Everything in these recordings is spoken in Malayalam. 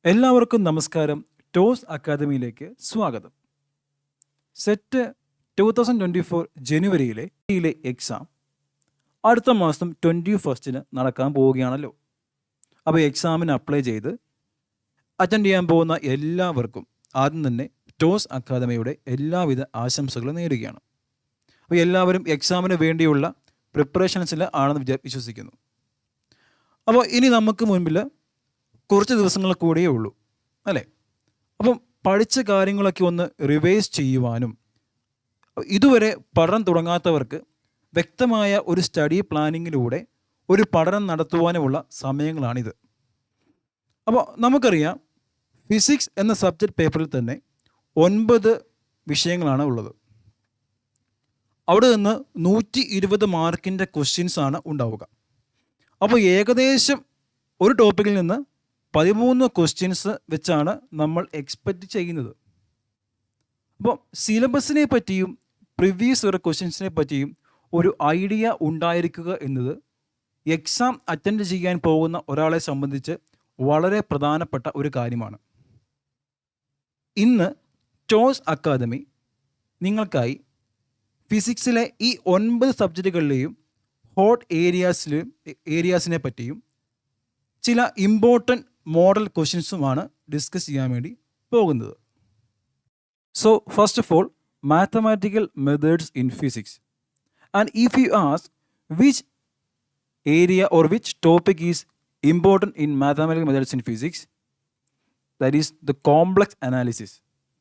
എല്ലാവർക്കും നമസ്കാരം. ടോസ് അക്കാദമിയിലേക്ക് സ്വാഗതം. സെറ്റ് 2024 ജനുവരിയിലെ എക്സാം അടുത്ത മാസം 21 നടക്കാൻ പോവുകയാണല്ലോ. അപ്പോൾ എക്സാമിന് അപ്ലൈ ചെയ്ത് അറ്റൻഡ് ചെയ്യാൻ പോകുന്ന എല്ലാവർക്കും ആദ്യം തന്നെ ടോസ് അക്കാദമിയുടെ എല്ലാവിധ ആശംസകളും നേരുകയാണ്. അപ്പോൾ എല്ലാവരും എക്സാമിന് വേണ്ടിയുള്ള പ്രിപ്പറേഷൻസിൽ ആണെന്ന് വിശ്വസിക്കുന്നു. അപ്പോൾ ഇനി നമുക്ക് മുൻപിൽ കുറച്ച് ദിവസങ്ങൾ കൂടിയേ ഉള്ളൂ അല്ലേ? അപ്പം പഠിച്ച കാര്യങ്ങളൊക്കെ ഒന്ന് റിവൈസ് ചെയ്യുവാനും ഇതുവരെ പഠനം തുടങ്ങാത്തവർക്ക് വ്യക്തമായ ഒരു സ്റ്റഡി പ്ലാനിങ്ങിലൂടെ ഒരു പഠനം നടത്തുവാനുമുള്ള സമയങ്ങളാണിത്. അപ്പോൾ നമുക്കറിയാം, ഫിസിക്സ് എന്ന സബ്ജക്റ്റ് പേപ്പറിൽ തന്നെ 9 വിഷയങ്ങളാണ് ഉള്ളത്. അവിടെ നിന്ന് 120 മാർക്കിൻ്റെ ക്വസ്റ്റ്യൻസാണ് ഉണ്ടാവുക. അപ്പോൾ ഏകദേശം ഒരു ടോപ്പിക്കിൽ നിന്ന് 13 ക്വസ്റ്റ്യൻസ് വെച്ചാണ് നമ്മൾ എക്സ്പെക്റ്റ് ചെയ്യുന്നത്. അപ്പോൾ സിലബസിനെ പറ്റിയും പ്രീവിയസ് ഇയർ ക്വസ്റ്റ്യൻസിനെ പറ്റിയും ഒരു ഐഡിയ ഉണ്ടായിരിക്കുക എന്നത് എക്സാം അറ്റൻഡ് ചെയ്യാൻ പോകുന്ന ഒരാളെ സംബന്ധിച്ച് വളരെ പ്രധാനപ്പെട്ട ഒരു കാര്യമാണ്. ഇന്ന് ടോസ് അക്കാദമി നിങ്ങൾക്കായി ഫിസിക്സിലെ ഈ 9 സബ്ജക്റ്റുകളിലെയും ഹോട്ട് ഏരിയാസിനെ പറ്റിയും ചില ഇമ്പോർട്ടൻറ്റ് മോഡൽ ക്വസ്റ്റ്യൻസുമാണ് ഡിസ്കസ് ചെയ്യാൻ വേണ്ടി പോകുന്നത്. So first of all, mathematical methods in physics. And if you ask which area or which topic is important in mathematical methods in physics, that is the complex analysis,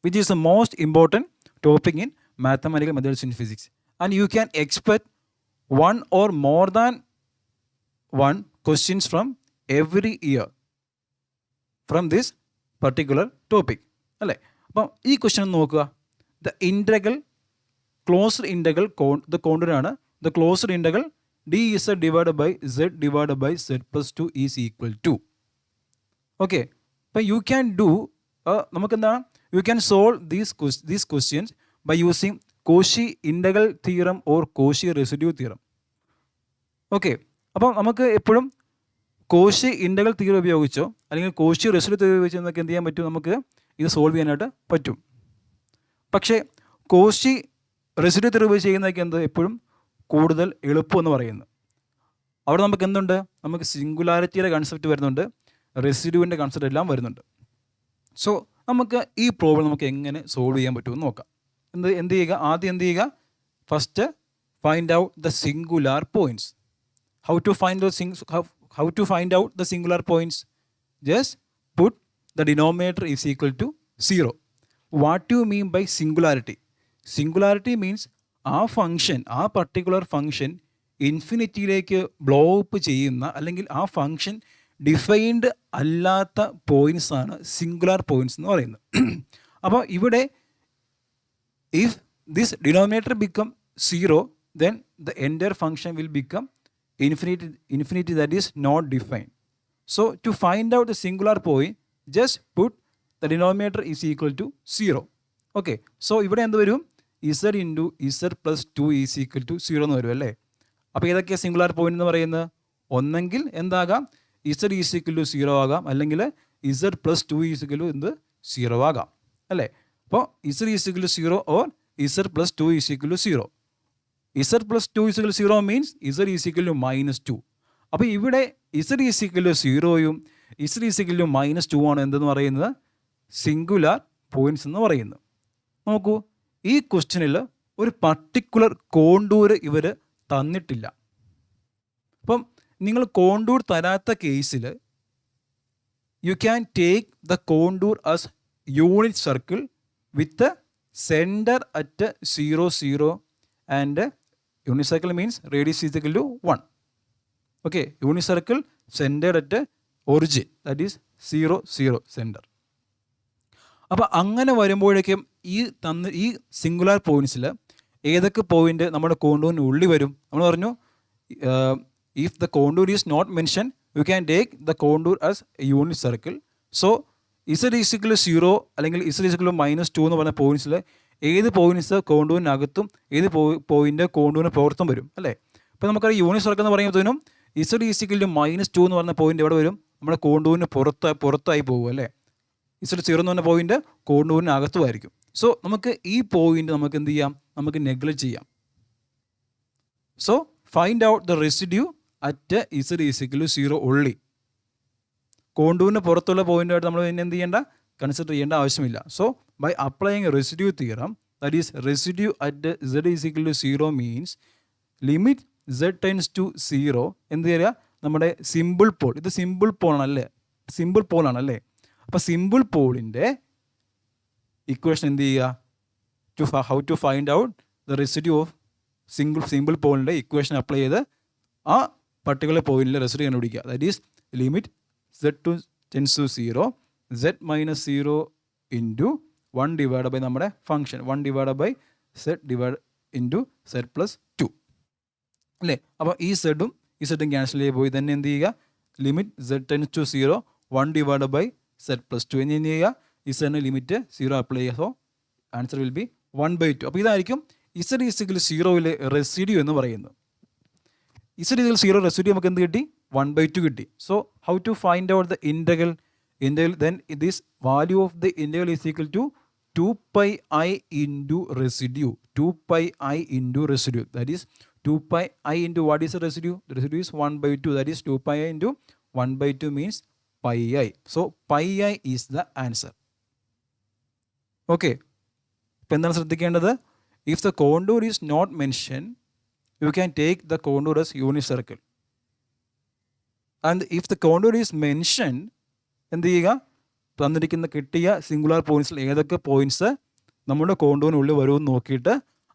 which is the most important topic in mathematical methods in physics, and you can expect one or more than one questions from every year from this particular topic അല്ലേ? അപ്പം ഈ ക്വസ്റ്റ്യൻ നോക്കുക. The integral closed integral the കോണ്ടൂറാണ്. The closed integral d is divide by z plus 2 is equal to. Okay, അപ്പം യു ക്യാൻ ഡു നമുക്കെന്താണ്, you can solve these questions by using Cauchy integral theorem or Cauchy residue theorem. Okay, അപ്പം നമുക്ക് എപ്പോഴും കോഷി ഇൻ്റഗ്രൽ തിയറി ഉപയോഗിച്ചോ അല്ലെങ്കിൽ കോഷി റെസിഡ്യൂ തിയറി ഉപയോഗിച്ചോ എന്നൊക്കെ എന്ത് ചെയ്യാൻ പറ്റും, നമുക്ക് ഇത് സോൾവ് ചെയ്യാനായിട്ട് പറ്റും. പക്ഷേ കോഷി റെസിഡ്യൂ തിയറി ഉപയോഗിച്ച് ചെയ്യുന്നതൊക്കെ എന്ത് എപ്പോഴും കൂടുതൽ എളുപ്പമെന്ന് പറയുന്നത്. അവിടെ നമുക്ക് എന്തുണ്ട്, നമുക്ക് സിംഗുലാരിറ്റിയുടെ കൺസെപ്റ്റ് വരുന്നുണ്ട്, റെസിഡ്യൂവിൻ്റെ കൺസെപ്റ്റ് എല്ലാം വരുന്നുണ്ട്. സോ നമുക്ക് ഈ പ്രോബ്ലം നമുക്ക് എങ്ങനെ സോൾവ് ചെയ്യാൻ പറ്റുമെന്ന് നോക്കാം. എന്ത് ചെയ്യുക, ആദ്യം എന്ത് ചെയ്യുക, first find out the singular points. How to find out the singular points? Just put the denominator is equal to 0. What you mean by singularity? Singularity means ആ ഫങ്ഷൻ, ആ പർട്ടിക്കുലർ ഫങ്ഷൻ ഇൻഫിനിറ്റിയിലേക്ക് ബ്ലോ അപ്പ് ചെയ്യുന്ന അല്ലെങ്കിൽ ആ ഫങ്ഷൻ ഡിഫൈൻഡ് അല്ലാത്ത പോയിൻറ്റ്സാണ് സിംഗുലാർ പോയിൻറ്റ്സ് എന്ന് പറയുന്നത്. അപ്പോൾ ഇവിടെ if this denominator become 0, then the entire function will become infinity that is not defined. So to find out the singular point, just put the denominator is equal to 0. Okay, so ഇവിടെ എന്ത് വരും, z into z plus 2 is equal to 0 എന്ന് വരും അല്ലേ? അപ്പോൾ ഏതൊക്കെയാണ് സിംഗുലാർ പോയിന്റ് എന്ന് പറയുന്നത്? ഒന്നെങ്കിൽ എന്താകാം, z is equal to 0 ആകാം, അല്ലെങ്കിൽ z plus 2 is equal to എന്ത് 0 ആകാം അല്ലേ? അപ്പോൾ z is equal to 0 or z plus 2 is equal to 0. z plus 2 is equal to 0 means z is equal to -2. അപ്പോൾ ഇവിടെ z is equal to 0യും z is equal to -2 ആണ് എന്തെന്ന് പറയുന്നത്, സിംഗുലാർ പോയിൻറ്റ്സ് എന്ന് പറയുന്നത്. നോക്കൂ, ഈ ക്വസ്റ്റ്യനിൽ ഒരു പർട്ടിക്കുലർ കോണ്ടൂർ ഇവർ തന്നിട്ടില്ല. അപ്പം നിങ്ങൾ കോണ്ടൂർ തരാത്ത കേസിൽ U can take the contour as unit circle with the center at 0, 0 and unit circle means radius is equal to 1. Okay, unit circle centered at origin, that is 0, 0 center. അപ്പോൾ അങ്ങനെ വരുമ്പോഴേക്കും ഈ സിംഗുലാർ പോയിൻറ്റ്സിൽ ഏതൊക്കെ പോയിൻ്റ് നമ്മുടെ കോണ്ടൂറിന് ഉള്ളിൽ വരും? നമ്മൾ പറഞ്ഞു, if the contour is not mention you can take the contour as a unit circle. So z is equal to 0 അല്ലെങ്കിൽ z is equal to -2 എന്ന് പറഞ്ഞ പോയിൻറ്റ്സിൽ ഏത് പോയിൻറ്റ്സ് കോണ്ടൂറിനകത്തും ഏത് പോയിൻ്റ് കോണ്ടൂറിന് പുറത്തും വരും അല്ലേ? ഇപ്പോൾ നമുക്കറിയാം യൂണിറ്റ് സർക്കിൾ എന്ന് പറയുമ്പോഴത്തേനും z is equal to -2 എന്ന് പറഞ്ഞ പോയിൻ്റ് എവിടെ വരും? നമ്മുടെ കോണ്ടൂറിന് പുറത്തായി പോകും അല്ലേ? Z0 എന്ന് പറഞ്ഞ പോയിന്റ് കോണ്ടൂരിനകത്തുമായിരിക്കും. സോ നമുക്ക് ഈ പോയിന്റ് നമുക്ക് എന്ത് ചെയ്യാം, നമുക്ക് നെഗ്ലക്റ്റ് ചെയ്യാം. So find out the residue at Z0 ഉള്ളി. കോണ്ടൂരിന് പുറത്തുള്ള പോയിന്റായിട്ട് നമ്മൾ പിന്നെ എന്ത് ചെയ്യേണ്ട, കൺസിഡർ ചെയ്യേണ്ട ആവശ്യമില്ല. So by applying residue theorem, that is residue at Z0 means limit Z tends to 0 എന്ത് ചെയ്യുക, നമ്മുടെ സിമ്പിൾ പോൾ, ഇത് സിമ്പിൾ പോളാണല്ലേ, സിമ്പിൾ പോളാണല്ലേ. അപ്പോൾ സിമ്പിൾ പോളിൻ്റെ ഇക്വേഷൻ എന്ത് ചെയ്യുക, how to find out the residue of simple പോളിൻ്റെ ഇക്വേഷൻ അപ്ലൈ ചെയ്ത് ആ പർട്ടിക്കുലർ പോയിന്റിലെ റെസിഡ്യൂ കണ്ടുപിടിക്കുക. That is limit Z tends to 0 Z minus 0 into 1 divide by നമ്മുടെ function 1 divide by Z divide into Z plus 2 അല്ലേ. അപ്പോൾ ഈ സെഡും ക്യാൻസൽ ചെയ്ത് പോയി തന്നെ എന്ത് ചെയ്യുക, limit Z tends to 0 1 divide by Z plus 2 എന്ന് എന്ത് ചെയ്യുക, ഇസഡിന് ലിമിറ്റ് 0 അപ്ലൈ ചെയ്യുക. So answer will be 1/2. അപ്പോൾ ഇതായിരിക്കും Z0 റെസിഡ്യൂ എന്ന് പറയുന്നത്. Z0 റെസിഡ്യൂ നമുക്ക് എന്ത് കിട്ടി, 1/2 കിട്ടി. So how to find out the integral, then this value of the integral is equal to 2πi into residue. 2πi into residue, that is 2πi into what is the residue? The residue is 1/2, that is 2πi into 1/2 means pi I. So pi I is the answer. Okay. ഇപ്പോൾ എന്താണ് ശ്രദ്ധിക്കേണ്ടത്, if the contour is not mentioned, you can take the contour as unit circle. And if the contour is mentioned, എന്ത് ചെയ്യുക, തന്നിരിക്കുന്ന കിട്ടിയ സിംഗുലാർ പോയിൻറ്റ്സിൽ ഏതൊക്കെ പോയിൻറ്റ്സ് നമ്മുടെ കോണ്ടൂറിനുള്ളിൽ വരുമെന്ന് നോക്കിയിട്ട്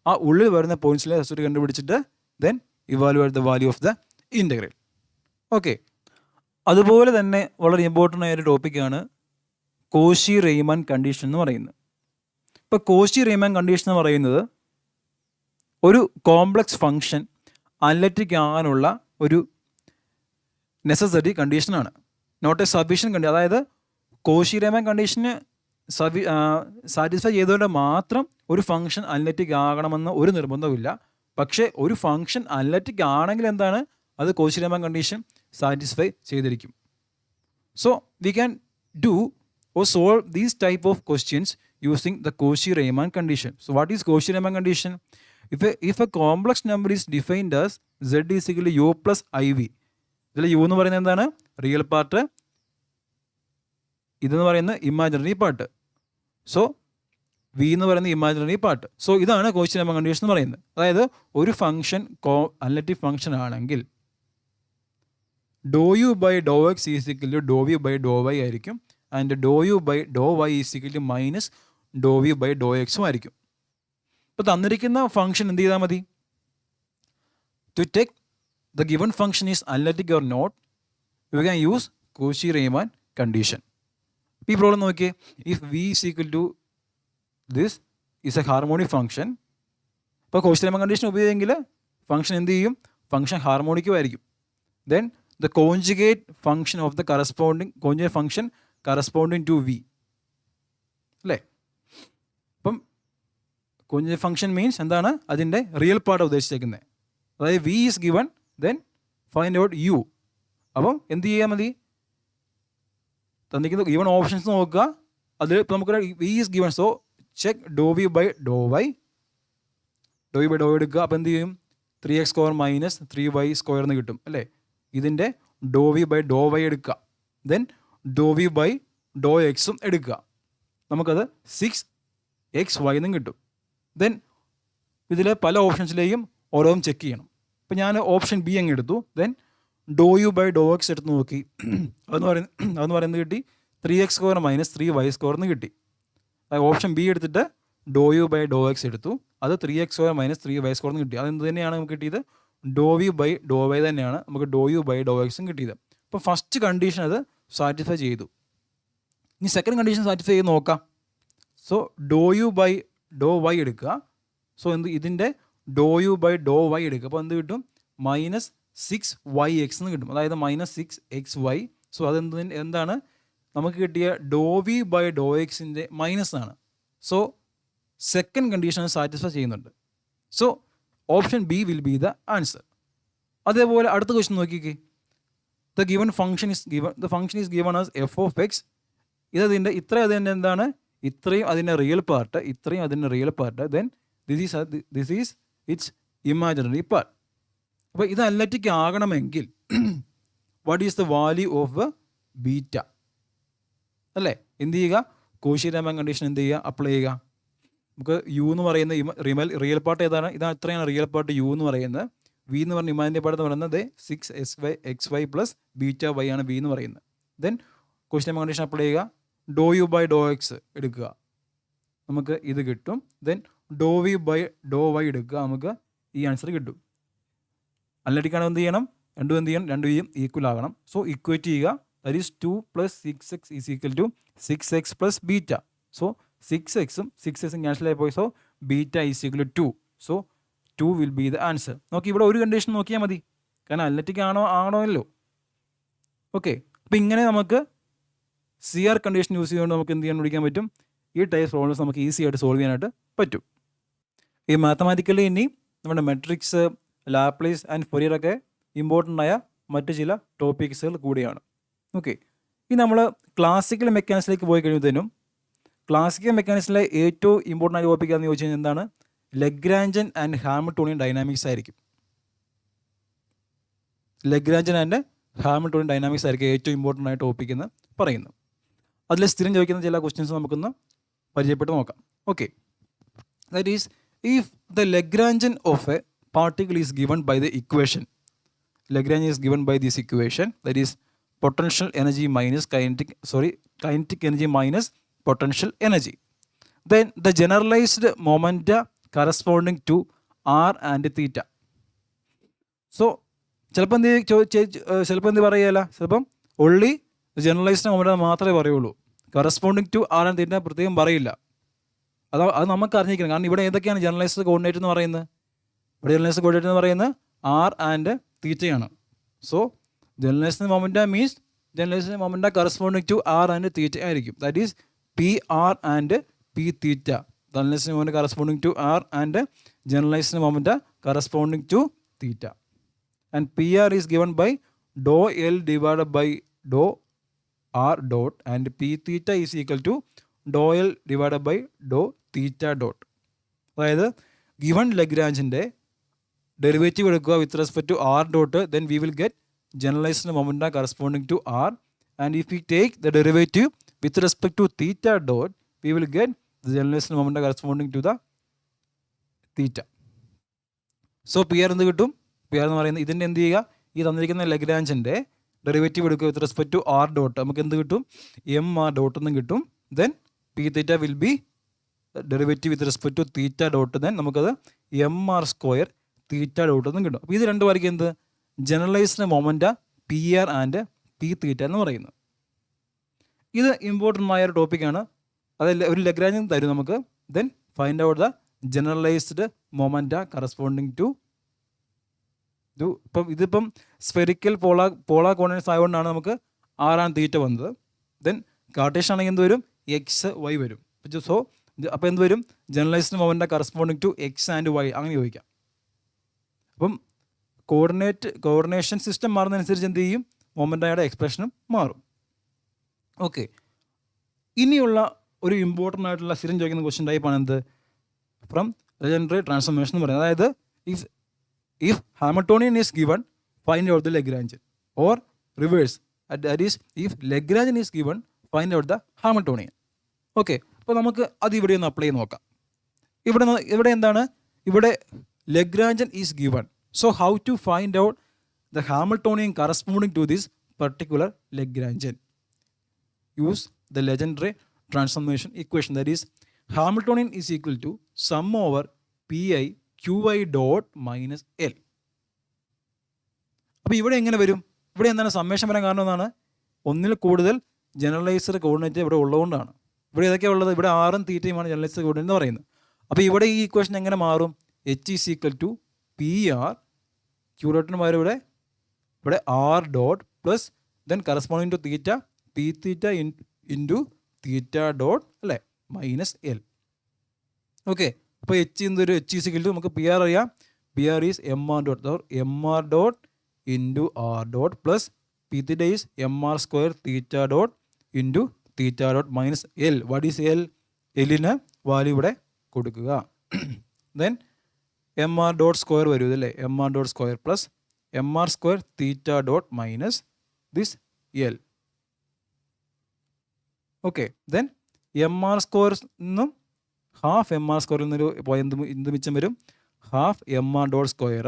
ആ ഉള്ളിൽ വരുന്ന പോയിൻറ്റ്സിലെ റെസിഡ്യൂ കണ്ടുപിടിച്ചിട്ട് then evaluate the value of the integral. Okay. അതുപോലെ തന്നെ വളരെ ഇമ്പോർട്ടൻ്റ് ആയൊരു ടോപ്പിക്കാണ് കോഷി റീമാൻ കണ്ടീഷൻ എന്ന് പറയുന്നത്. ഇപ്പോൾ കോഷി റീമാൻ കണ്ടീഷൻ എന്ന് പറയുന്നത് ഒരു കോംപ്ലക്സ് ഫങ്ഷൻ അനലിറ്റിക് ആകാനുള്ള ഒരു നെസസറി കണ്ടീഷനാണ്, നോട്ട് എ സഫീഷ്യൻറ്റ് കണ്ടീഷൻ. അതായത് കോഷി റീമാൻ കണ്ടീഷന് സാറ്റിസ്ഫൈ ചെയ്തുകൊണ്ട് മാത്രം ഒരു ഫംഗ്ഷൻ അനലിറ്റിക് ആകണമെന്ന് ഒരു നിർബന്ധമില്ല. പക്ഷേ ഒരു ഫംഗ്ഷൻ അനലിറ്റിക് ആണെങ്കിൽ എന്താണ്, അത് കോഷി റീമാൻ കണ്ടീഷൻ സാറ്റിസ്ഫൈ ചെയ്തിരിക്കും. So we can do or solve these type of questions using the Cauchy-Riemann condition. So what is Cauchy-Riemann condition? If a complex number is defined as Z is equal to U plus IV, ഇതിൽ U എന്ന് പറയുന്നത് എന്താണ്, റിയൽ പാർട്ട്, ഇതെന്ന് പറയുന്നത് ഇമാജിനറി പാർട്ട്. സോ വി എന്ന് പറയുന്നത് ഇമാജിനറി പാർട്ട്. സോ ഇതാണ് Cauchy-Riemann കണ്ടീഷൻ എന്ന് പറയുന്നത്. അതായത് ഒരു ഫംഗ്ഷൻ അനലിറ്റിക് ഫംഗ്ഷൻ ആണെങ്കിൽ do U by Dr x is equal to do V by Dr y ആയിരിക്കും. And do U by Dr y is equal to minus do V by do എക്സും ആയിരിക്കും. ഇപ്പോൾ തന്നിരിക്കുന്ന ഫംഗ്ഷൻ എന്ത് ചെയ്താൽ മതി, to take the given function is analytic or not, you can use Cauchy-Riemann condition. ഈ പ്രോബ്ലം നോക്കിയേ, if v is equal to this is a harmonic function. ഇപ്പോൾ Cauchy-Riemann കണ്ടീഷൻ ഉപയോഗിച്ചെങ്കിൽ ഫംഗ്ഷൻ എന്ത് ചെയ്യും, ഫംഗ്ഷൻ ഹാർമോണിക്കും ആയിരിക്കും. Then the conjugate function of the conjugate function corresponding to V അല്ലേ. അപ്പം കോൺജുഗേറ്റ് ഫംഗ്ഷൻ മീൻസ് എന്താണ്, അതിൻ്റെ റിയൽ പാർട്ട് ഉദ്ദേശിച്ചേക്കുന്നത്. അതായത് v is given, then find out u. അപ്പം എന്ത് ചെയ്യാൻ മതി, തന്നിരിക്കുന്ന ഗിവൺ ഓപ്ഷൻസ് നോക്കുക. അതിൽ ഇപ്പോൾ നമുക്ക് V is given, so check doh V by Dr Y എടുക്കുക. അപ്പോൾ എന്ത് ചെയ്യും, 3x² മൈനസ് 3y² എന്ന് കിട്ടും അല്ലേ. ഇതിൻ്റെ ഡോ വി ബൈ ഡോ വൈ എടുക്കുക. Then doh V by do എക്സും എടുക്കുക. നമുക്കത് 6xy എന്നും കിട്ടും. ദെൻ ഇതിൽ പല ഓപ്ഷൻസിലെയും ഓരോന്നും ചെക്ക് ചെയ്യണം. ഇപ്പം ഞാൻ ഓപ്ഷൻ ബി അങ്ങ് എടുത്തു. Then doh U by Dr X എടുത്ത് നോക്കി. അതെന്ന് പറയുന്നത് കിട്ടി 3x² മൈനസ് 3y² എന്ന് കിട്ടി. ഓപ്ഷൻ ബി എടുത്തിട്ട് ഡോ യു ബൈ ഡോ എക്സ് എടുത്തു. അത് 3x² മൈനസ് 3y² എന്ന് കിട്ടി. അതെന്ത് തന്നെയാണ് നമുക്ക് കിട്ടിയത്, ഡോ വി ബൈ ഡോ വൈ തന്നെയാണ് നമുക്ക് ഡോ യു ബൈ ഡോ എക്സും കിട്ടിയത്. അപ്പോൾ ഫസ്റ്റ് കണ്ടീഷൻ അത് സാറ്റിസ്ഫൈ ചെയ്തു. ഇനി സെക്കൻഡ് കണ്ടീഷൻ സാറ്റിസ്ഫൈ ചെയ്ത് നോക്കാം. So doh U by Dr Y എടുക്കുക. സോ ഇതിൻ്റെ doh U by Dr Y എടുക്കുക. അപ്പോൾ എന്ത് കിട്ടും, മൈനസ് 6yx എന്ന് കിട്ടും. അതായത് മൈനസ് 6xy. സോ എന്താണ് നമുക്ക് കിട്ടിയ ഡോ വി ബൈ ഡോ എക്സിൻ്റെ മൈനസ് ആണ്. സോ സെക്കൻഡ് കണ്ടീഷൻ സാറ്റിസ്ഫൈ ചെയ്യുന്നുണ്ട്. So option B will be the answer. അതേപോലെ അടുത്ത ക്വസ്റ്റ്യൻ നോക്കിക്കേ. The function is given as f of x ഇതതിൻ്റെ ഇത്രയും അതിൻ്റെ എന്താണ്, ഇത്രയും അതിൻ്റെ റിയൽ പാർട്ട്, ഇത്രയും അതിൻ്റെ real part, then this is it's imaginary part. അപ്പോൾ ഇത് അനലിറ്റിക് ആകണമെങ്കിൽ what is the value of beta അല്ലേ? എന്ത് ചെയ്യുക, കോഷി-രാമൻ കണ്ടീഷൻ എന്ത് ചെയ്യുക, അപ്ലൈ ചെയ്യുക. നമുക്ക് യു എന്ന് പറയുന്ന റിയൽ പാർട്ട് ഏതാണ്, ഇതാണ് ഇത്രയാണ് റിയൽ പാർട്ട് യു എന്ന് പറയുന്നത്. വി എന്ന് പറഞ്ഞ ഇമാജിനറി പാർട്ട് എന്ന് പറയുന്നത് 6xy പ്ലസ് ബീറ്റ വൈ ആണ് വി എന്ന് പറയുന്നത്. ദെൻ കോഷി-രാമൻ കണ്ടീഷൻ അപ്ലൈ ചെയ്യുക, doh U by Dr X എടുക്കുക, നമുക്ക് ഇത് കിട്ടും. Then doh V by Dr Y എടുക്കുക, നമുക്ക് ഈ ആൻസർ കിട്ടും. അനലിറ്റിക്കാണ് എന്ത് ചെയ്യണം, രണ്ടും ഈക്വൽ ആകണം. സോ ഇക്വേറ്റ് ചെയ്യുക, that is 2 + 6x is equal to 6x plus beta. So 6xും 6xും ക്യാൻസൽ ആയി പോയി. So beta is equal to 2. So 2 will be the answer. നോക്കി ഇവിടെ ഒരു കണ്ടീഷൻ നോക്കിയാൽ മതി, കാരണം അനലിറ്റിക് ആണോല്ലോ. ഓക്കെ, അപ്പോൾ ഇങ്ങനെ നമുക്ക് CR കണ്ടീഷൻ യൂസ് ചെയ്തുകൊണ്ട് നമുക്ക് എന്ത് ചെയ്യാൻ പഠിക്കാൻ പറ്റും, ഈ ടൈപ്പ് പ്രോബ്ലംസ് നമുക്ക് ഈസി ആയിട്ട് സോൾവ് ചെയ്യാനായിട്ട് പറ്റും. ഈ മാത്തമാറ്റിക്കലി ഇനി നമ്മുടെ മെട്രിക്സ്, ലാപ്ലേസ് ആൻഡ് ഫൊറിയർ ഒക്കെ ഇമ്പോർട്ടൻ്റ് ആയ മറ്റ് ചില ടോപ്പിക്സുകൾ കൂടിയാണ്. ഓക്കെ, ഇനി നമ്മൾ ക്ലാസിക്കൽ മെക്കാനിക്സിലേക്ക് പോയി കഴിയുമ്പോഴത്തേനും ക്ലാസിക്കൽ മെക്കാനിക്സിലെ ഏറ്റവും ഇമ്പോർട്ടൻ്റ് ആയ ടോപ്പിക് എന്ന് ചോദിച്ചു കഴിഞ്ഞാൽ എന്താണ്, ലഗ്രാഞ്ചൻ ആൻഡ് ഹാമിൽട്ടോണിയൻ ഡൈനാമിക്സ് ആയിരിക്കും. ലഗ്രാഞ്ചൻ ആൻഡ് ഹാമിൽട്ടോണിയൻ ഡൈനാമിക്സ് ആയിരിക്കും ഏറ്റവും ഇമ്പോർട്ടൻ്റ് ആയ ടോപ്പിക് എന്ന് പറയുന്നത്. അതിൽ സ്ഥിരം ചോദിക്കുന്ന ചില ക്വസ്റ്റ്യൻസ് നമുക്കൊന്ന് പരിചയപ്പെട്ട് നോക്കാം. Okay, that is if the ലഗ്രാഞ്ചൻ of A particle is given by the equation. Lagrange is given by this equation, that is potential energy minus kinetic energy minus potential energy. Then the generalized momenta corresponding to r and theta. So ചിലപ്പോൾ എന്ത് പറയല, ചിലപ്പം ഓൺലി ജനറലൈസ്ഡ് മൊമെൻ്റ് മാത്രമേ പറയുള്ളൂ, corresponding to R and theta പ്രത്യേകം പറയില്ല. അത് നമുക്ക് അറിഞ്ഞിരിക്കണം. കാരണം ഇവിടെ ഏതൊക്കെയാണ് ജനറലൈസ്ഡ് കോർഡിനേറ്റ് എന്ന് പറയുന്നത്, ഇവിടെ ജനറലൈസ്ഡ് കോർഡിനേറ്റ് എന്ന് പറയുന്നത് ആർ ആൻഡ് തീറ്റയാണ്. So generalised moment means generalised moment corresponding to R and theta ആയിരിക്കും. That is p r and p theta. Generalised moment corresponding to R and generalised moment corresponding to theta. And p r is given by do L divide by do r dot and p theta is equal to do L divide by do theta dot. അതായത് ഗിവൺ ലഗ്രാഞ്ചിൻ്റെ ഡെറിവേറ്റീവ് എടുക്കുക with respect to R dot, then we will get generalised moment corresponding to R. And if we take the derivative with respect to theta dot, we will get the generalised moment corresponding to the theta. So P R എന്ത് കിട്ടും, പി ആർ എന്ന് പറയുന്നത് ഇതിൻ്റെ എന്ത് ചെയ്യുക, ഈ തന്നിരിക്കുന്ന ലഗ്രാഞ്ചിൻ്റെ ഡെറിവേറ്റീവ് എടുക്കുക with respect to R dot, നമുക്ക് എന്ത് കിട്ടും, എം ആർ ഡോട്ട് എന്നും കിട്ടും. Then p theta will be derivative with respect to theta dot, then നമുക്കത് m R square theta dot എന്നും കിട്ടും. അപ്പോൾ ഇത് രണ്ടുമായിരിക്കും എന്ത്, generalised moment p r and p theta എന്ന് പറയുന്നത്. ഇത് ഇമ്പോർട്ടൻ്റ് ആയ ഒരു ടോപ്പിക്കാണ്. അതല്ല ഒരു ലഗ്രാഞ്ച് തരും നമുക്ക്. Then find out the generalised moment corresponding to ഇതിപ്പം സ്ഫെറിക്കൽ പോളാർ കോർഡിനേറ്റ്സ് ആയതുകൊണ്ടാണ് നമുക്ക് ആർ ആൻഡ് തീറ്റ വന്നത്. ദെൻ കാർട്ടീഷ്യൻ ആണെങ്കിൽ എന്ത് വരും, എക്സ് വൈ വരും. സോ അപ്പോൾ എന്ത് വരും, generalised moment corresponding to X and Y അങ്ങനെ ചോദിക്കാം. അപ്പം കോർഡിനേഷൻ സിസ്റ്റം മാറുന്നതനുസരിച്ച് എന്ത് ചെയ്യും, മൊമെൻ്റയുടെ എക്സ്പ്രഷനും മാറും. ഓക്കെ, ഇനിയുള്ള ഒരു ഇമ്പോർട്ടൻ്റ് ആയിട്ടുള്ള സ്ഥിരം ചോദിക്കുന്ന ക്വസ്റ്റ്യൻ ടൈപ്പാണ് എന്ത്, ഫ്രം ലെജൻഡറി ട്രാൻസ്ഫോർമേഷൻ എന്ന് പറയുന്നത്. അതായത് if Hamiltonian is given, find out the Lagrangian, or reverse, that is if Lagrangian is given, find out the Hamiltonian. Okay, അപ്പോൾ നമുക്ക് അത് ഇവിടെ ഒന്ന് അപ്ലൈ ചെയ്ത് നോക്കാം. ഇവിടെ എന്താണ്, ഇവിടെ Lagrangian is given. So how to find out the Hamiltonian corresponding to this particular Lagrangian? Use the legendary transformation equation, that is Hamiltonian is equal to sum over pi qi dot minus L. അപ്പോൾ ഇവിടെ എങ്ങനെ വരും, ഇവിടെ എന്താണ് സമ്മേഷൻ വരാൻ കാരണം എന്നാണ്, ഒന്നിൽ കൂടുതൽ ജനറലൈസ്ഡ് കോർഡിനേറ്റ് ഇവിടെ ഉള്ളതുകൊണ്ടാണ്. ഇവിടെ ഏതൊക്കെയാണ് ഉള്ളത്, ഇവിടെ ആറും തീറ്റയുമാണ് ജനറലൈസ്ഡ് കോർഡിനേറ്റ് എന്ന് പറയുന്നത്. അപ്പോൾ ഇവിടെ ഈ ഇക്വേഷൻ എങ്ങനെ മാറും, h is equal to p r q ഡോട്ടിന് പകരം ഇവിടെ r dot plus then corresponding to theta p theta into theta dot അല്ലേ മൈനസ് എൽ. ഓക്കെ, അപ്പോൾ എച്ച് എന്തൊരു എച്ച് ഈസ് ഈക്വൽ ടു നമുക്ക് പി ആർ അറിയാം, p r is m R dot, m R dot into r dot plus p theta is m R square theta dot into theta dot minus L. What is L? എല്ലിന് വാല്യൂ ഇവിടെ കൊടുക്കുക. Then M R dot square വരും ഇതല്ലേ, M R dot square plus M R square theta dot minus this L. Okay, then M R square നിന്നും ഹാഫ് എം ആർ സ്ക്വയറിൽ നിന്നൊരു എന്ത് മിച്ചം വരും? Half M R dot square.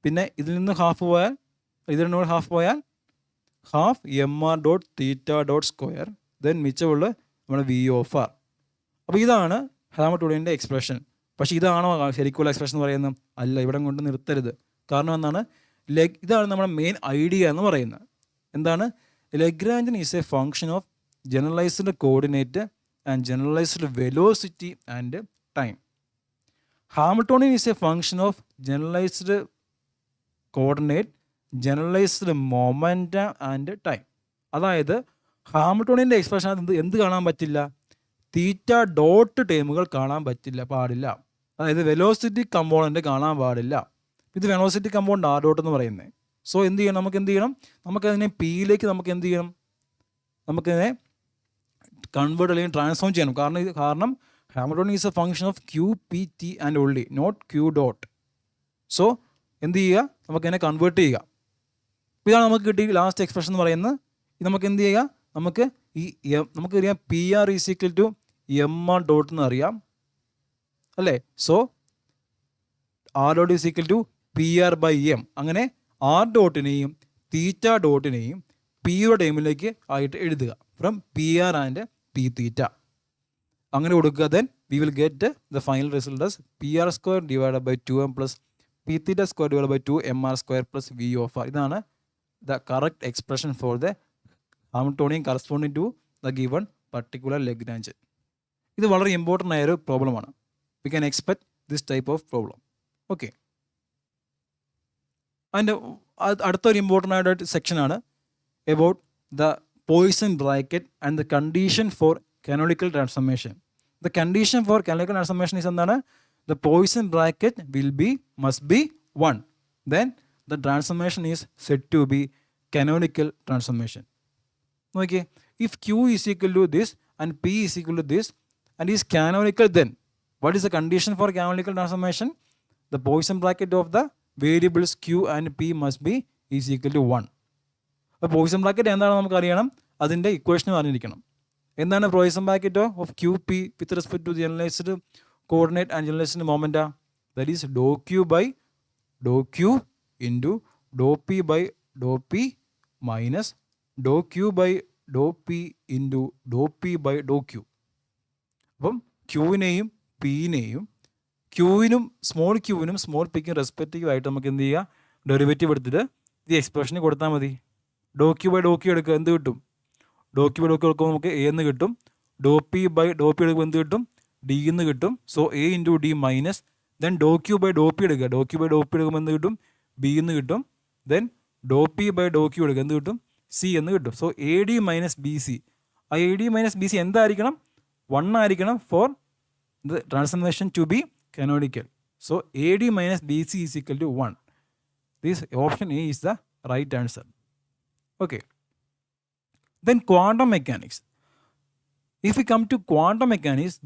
പിന്നെ ഇതിൽ നിന്ന് ഹാഫ് പോയാൽ, ഇതിൽ നിന്ന് ഹാഫ് പോയാൽ half M R dot theta dot square. Then മിച്ചമുള്ള നമ്മുടെ വി ഓഫ് ആർ. അപ്പോൾ ഇതാണ് ഹാമിൽട്ടോണിയൻ്റെ എക്സ്പ്രഷൻ. പക്ഷേ ഇതാണോ ശരിക്കുള്ള എക്സ്പ്രഷൻ എന്ന് പറയുന്നത്? അല്ല, ഇവിടെ കൊണ്ട് നിർത്തരുത്. കാരണം എന്താണ്? ഇതാണ് നമ്മുടെ മെയിൻ ഐഡിയ എന്ന് പറയുന്നത്. എന്താണ്? Lagrangian is a function of generalised coordinate and generalised velocity and time. Hamiltonian is a function of generalised coordinate, generalised momentum and time. അതായത് ഹാമിൽട്ടോണിയൻ്റെ എക്സ്പ്രഷൻ എന്ത് കാണാൻ പറ്റില്ല? തീറ്റ ഡോട്ട് ടേമുകൾ കാണാൻ പാടില്ല. അതായത് വെലോസിറ്റി കമ്പോണൻ്റ് കാണാൻ പാടില്ല. ഇത് വെലോസിറ്റി കമ്പോണൻ്റ് ആർ ഡോട്ട് എന്ന് പറയുന്നത്. സോ എന്ത് ചെയ്യണം? നമുക്കതിനെ പിയിലേക്ക് എന്ത് ചെയ്യണം? നമുക്കതിനെ കൺവേർട്ട് അല്ലെങ്കിൽ ട്രാൻസ്ഫോം ചെയ്യണം. കാരണം Hamiltonian is a function of Q P T and only, not Q dot. So എന്ത് ചെയ്യുക? നമുക്കതിനെ കൺവേർട്ട് ചെയ്യുക. ഇതാണ് നമുക്ക് കിട്ടിയ ലാസ്റ്റ് എക്സ്പ്രഷൻ എന്ന് പറയുന്നത്. നമുക്ക് എന്ത് ചെയ്യുക? നമുക്കറിയാം p r is equal to m R dot എന്ന് അറിയാം അല്ലേ? So r dot is equal to p r by m. അങ്ങനെ ആർ ഡോട്ടിനെയും തീറ്റ ഡോട്ടിനെയും പിയുടെ ടൈമിലേക്ക് ആയിട്ട് എഴുതുക. From p r and p theta അങ്ങനെ കൊടുക്കുക. Then we will get the final result as p r square divided by 2m plus p theta square divide by 2mr square plus v of r. ഇതാണ് the correct expression for the Hamiltonian corresponding to the given particular Lagrange. ഇത് വളരെ ഇമ്പോർട്ടൻ്റ് ആയൊരു പ്രോബ്ലമാണ്. We can expect this type of problem. Okay, അതിൻ്റെ അടുത്തൊരു ഇമ്പോർട്ടൻ്റ് ആയിട്ട് സെക്ഷനാണ് about the Poisson bracket and the condition for canonical transformation. The condition for canonical transformation is എന്താണ്? The Poisson bracket must be 1. Then the transformation is said to be canonical transformation. Okay, if Q is equal to this and P is equal to this and is canonical, then what is the condition for canonical transformation? The Poisson bracket of the variables Q and P must be is equal to 1. അപ്പോൾ Poisson bracket എന്താണ് നമുക്ക് അറിയണം, അതിൻ്റെ ഇക്വേഷൻ അറിഞ്ഞിരിക്കണം. എന്താണ് Poisson bracket of QP with respect to the generalized coordinate and generalized momenta? That is dou q by dou q into dou p by dou p minus dou q by dou p into dou p by dou q. അപ്പം ക്യൂവിനെയും പിന്നെയും ക്യൂവിനും സ്മോൾ പിക്കും റെസ്പെക്റ്റീവ് ആയിട്ട് നമുക്ക് എന്ത് ചെയ്യുക? ഡെറിവേറ്റീവ് എടുത്തിട്ട് ഈ എക്സ്പ്രഷന് കൊടുത്താൽ മതി. Doh Q by doh Q എടുക്കുക, എന്ത് കിട്ടും? Doh Q by doh Q എടുക്കുമ്പോൾ നമുക്ക് എ എന്ന് കിട്ടും. Doh P by doh P എടുക്കുമ്പോൾ എന്ത് കിട്ടും? ഡി എന്ന് കിട്ടും. So A into D minus then doh Q by doh P എടുക്കുക. Doh Q by doh P എടുക്കുമ്പോൾ എന്ത് കിട്ടും? ബി എന്ന് കിട്ടും. Then doh P by doh Q എടുക്കുക, എന്ത് കിട്ടും? സി എന്ന് കിട്ടും. So A d minus b c. ആ a d minus b c എന്തായിരിക്കണം? 1 ആയിരിക്കണം for the transformation to be canonical. So AD minus BC is equal to 1. This option A is the right answer. Okay. Then quantum mechanics. If we come to quantum mechanics,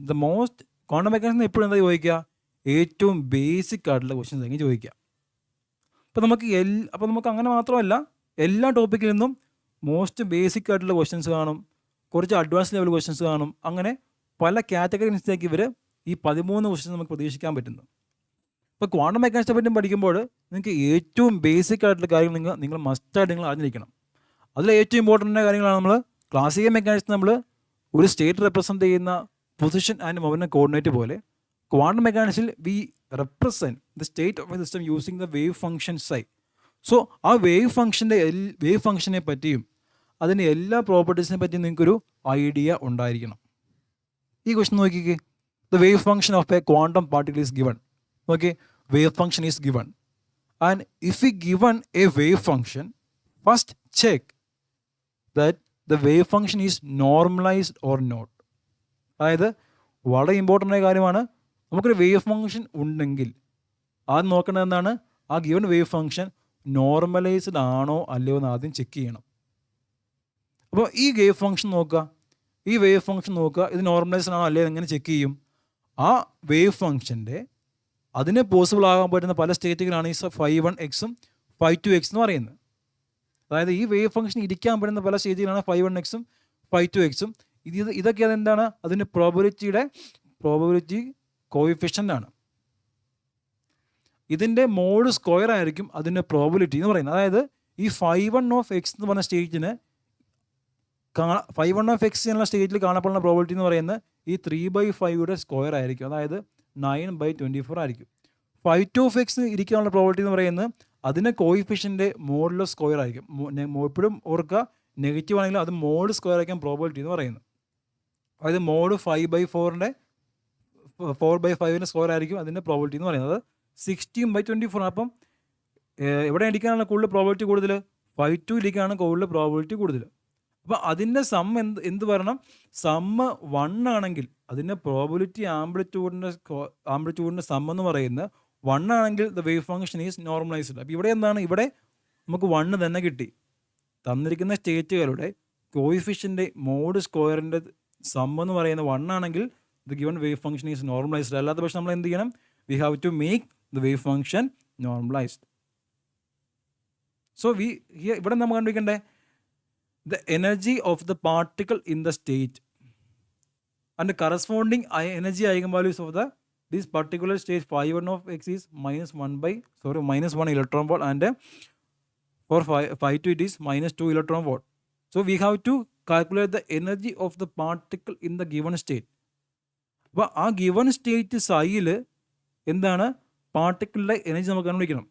quantum mechanics എപ്പോഴും എന്താ ചോദിക്കുക? ഏറ്റവും ബേസിക് ആയിട്ടുള്ള ക്വസ്റ്റ്യൻസ് ആയിരിക്കും ചോദിക്കുക. അപ്പോൾ നമുക്ക് അങ്ങനെ മാത്രമല്ല, എല്ലാ ടോപ്പിക്കിൽ നിന്നും മോസ്റ്റ് ബേസിക് ആയിട്ടുള്ള ക്വസ്റ്റ്യൻസ് കാണും, കുറച്ച് അഡ്വാൻസ് ലെവൽ ക്വസ്റ്റ്യൻസ് കാണും. അങ്ങനെ പല കാറ്റഗറീസിലേക്ക് ഇവർ ഈ 13 ക്വസ്റ്റ്യൻസ് നമുക്ക് പ്രതീക്ഷിക്കാൻ പറ്റുന്നു. ഇപ്പോൾ ക്വാണ്ടം മെക്കാനിക്സിനെ പറ്റി പഠിക്കുമ്പോൾ നിങ്ങൾക്ക് ഏറ്റവും ബേസിക് ആയിട്ടുള്ള കാര്യങ്ങൾ നിങ്ങൾ മസ്റ്റായിട്ട് നിങ്ങൾ അറിഞ്ഞിരിക്കണം. അതിൽ ഏറ്റവും ഇമ്പോർട്ടൻ്റ് കാര്യങ്ങളാണ് നമ്മൾ ക്ലാസിക്കൽ മെക്കാനിക്സ് നമ്മൾ ഒരു സ്റ്റേറ്റ് റെപ്രസെൻ്റ് ചെയ്യുന്ന പൊസിഷൻ ആൻഡ് മൊമെൻ്റ് കോർഡിനേറ്റ് പോലെ ക്വാണ്ടം മെക്കാനിക്സിൽ we represent the state of a system using the wave function psi. So ആ വേവ് ഫംഗ്ഷനെ പറ്റിയും അതിൻ്റെ എല്ലാ പ്രോപ്പർട്ടീസിനെ പറ്റിയും നിങ്ങൾക്കൊരു ഐഡിയ ഉണ്ടായിരിക്കണം. ഈ ക്വസ്റ്റ്യൻ നോക്കിക്കേ. The wave function of a quantum particle is given. Okay, wave function is given. And if we given a wave function, first check that the wave function is normalized or not. അതായത് വളരെ ഇമ്പോർട്ടൻ്റ് ആയ കാര്യമാണ്. നമുക്കൊരു വേവ് ഫംഗ്ഷൻ ഉണ്ടെങ്കിൽ ആദ്യം നോക്കേണ്ടത് എന്താണ്? ആ ഗിവൺ വേവ് ഫംഗ്ഷൻ നോർമലൈസ്ഡ് ആണോ അല്ലയോ എന്ന് ആദ്യം ചെക്ക് ചെയ്യണം. അപ്പോൾ ഈ വേവ് ഫംഗ്ഷൻ നോക്കുക, ഇത് നോർമലൈസ്ഡ് ആണോ അല്ലേ എങ്ങനെ ചെക്ക് ചെയ്യും? ആ വേവ് ഫംഗ്ഷൻ്റെ അതിന് പോസിബിൾ ആകാൻ പറ്റുന്ന പല സ്റ്റേറ്റുകളാണ് ഈ 5(1)(x)ഉം 5(2)(x) എന്ന് പറയുന്നത്. അതായത് ഈ വേവ് ഫംഗ്ഷൻ ഇരിക്കാൻ പറ്റുന്ന പല സ്റ്റേറ്റുകളാണ് 5(1)(x)ഉം 5(2)(x)ഉം. ഇതൊക്കെ അതെന്താണ്? അതിൻ്റെ പ്രോബബിലിറ്റി കോയിഫിഷ്യൻ്റ് ആണ്. ഇതിൻ്റെ മോഡ് സ്ക്വയർ ആയിരിക്കും അതിൻ്റെ പ്രോബബിലിറ്റി എന്ന് പറയുന്നത്. അതായത് ഈ 5(1)(x) എന്ന് പറഞ്ഞ സ്റ്റേറ്റിന് 5(1)(x) എന്നുള്ള സ്റ്റേറ്റിൽ കാണപ്പെടുന്ന പ്രോബബിലിറ്റി എന്ന് പറയുന്നത് ഈ 3/5യുടെ സ്ക്വയർ ആയിരിക്കും. അതായത് 9/24 ആയിരിക്കും. 5(2)(x) ഇരിക്കാനുള്ള പ്രോബബിലിറ്റി എന്ന് പറയുന്നത് അതിൻ്റെ കോയിഫിഷ്യൻ്റെ മോഡിലെ സ്ക്വയർ ആയിരിക്കും. എപ്പോഴും ഓർക്കുക, നെഗറ്റീവ് ആണെങ്കിലും അത് മോഡ് സ്ക്വയർ ആയിരിക്കും പ്രോബബിലിറ്റി എന്ന് പറയുന്നത്. അതായത് മോഡ് 4/5ൻ്റെ സ്ക്വയർ ആയിരിക്കും അതിൻ്റെ പ്രോബബിലിറ്റി എന്ന് പറയുന്നത്. 16/24. അപ്പം എവിടെ ഇരിക്കാനാണ് കൂടുതൽ പ്രോബബിലിറ്റി കൂടുതൽ? 5(2) ഇരിക്കാനാണ് കൂടുതൽ പ്രോബബിലിറ്റി കൂടുതൽ. അപ്പോൾ അതിൻ്റെ സം എന്ത് വരണം? സമ്മ് 1 ആണെങ്കിൽ അതിൻ്റെ പ്രോബബിലിറ്റി ആംപ്ലിറ്റ്യൂഡിൻ്റെ സം എന്ന് പറയുന്നത് 1 ആണെങ്കിൽ the wave function is normalised. അപ്പോൾ ഇവിടെ എന്താണ്? ഇവിടെ നമുക്ക് 1 തന്നെ കിട്ടി. തന്നിരിക്കുന്ന സ്റ്റേറ്റുകളുടെ കോയിഫിഷ്യൻ്റെ മോഡ് സ്ക്വയറിൻ്റെ സം എന്ന് പറയുന്നത് 1 ആണെങ്കിൽ the given wave function is normalised. അല്ലാത്ത പക്ഷേ നമ്മൾ എന്ത് ചെയ്യണം? We have to make the wave function normalised. So ഇവിടെ നമ്മൾ കണ്ടുപിടിക്കണ്ടേ the energy of the particle in the state and the corresponding energy eigenvalues of this particular state 5(1)(x) is -1 electron volt, and for 5(2) it is -2 electron volt. So we have to calculate the energy of the particle in the given state. അപ്പോൾ ആ ഗിവൺ സ്റ്റേറ്റ് സൈയിൽ എന്താണ്? പാർട്ടിക്കിളിൻ്റെ എനർജി നമുക്ക് കണ്ടുപിടിക്കണം.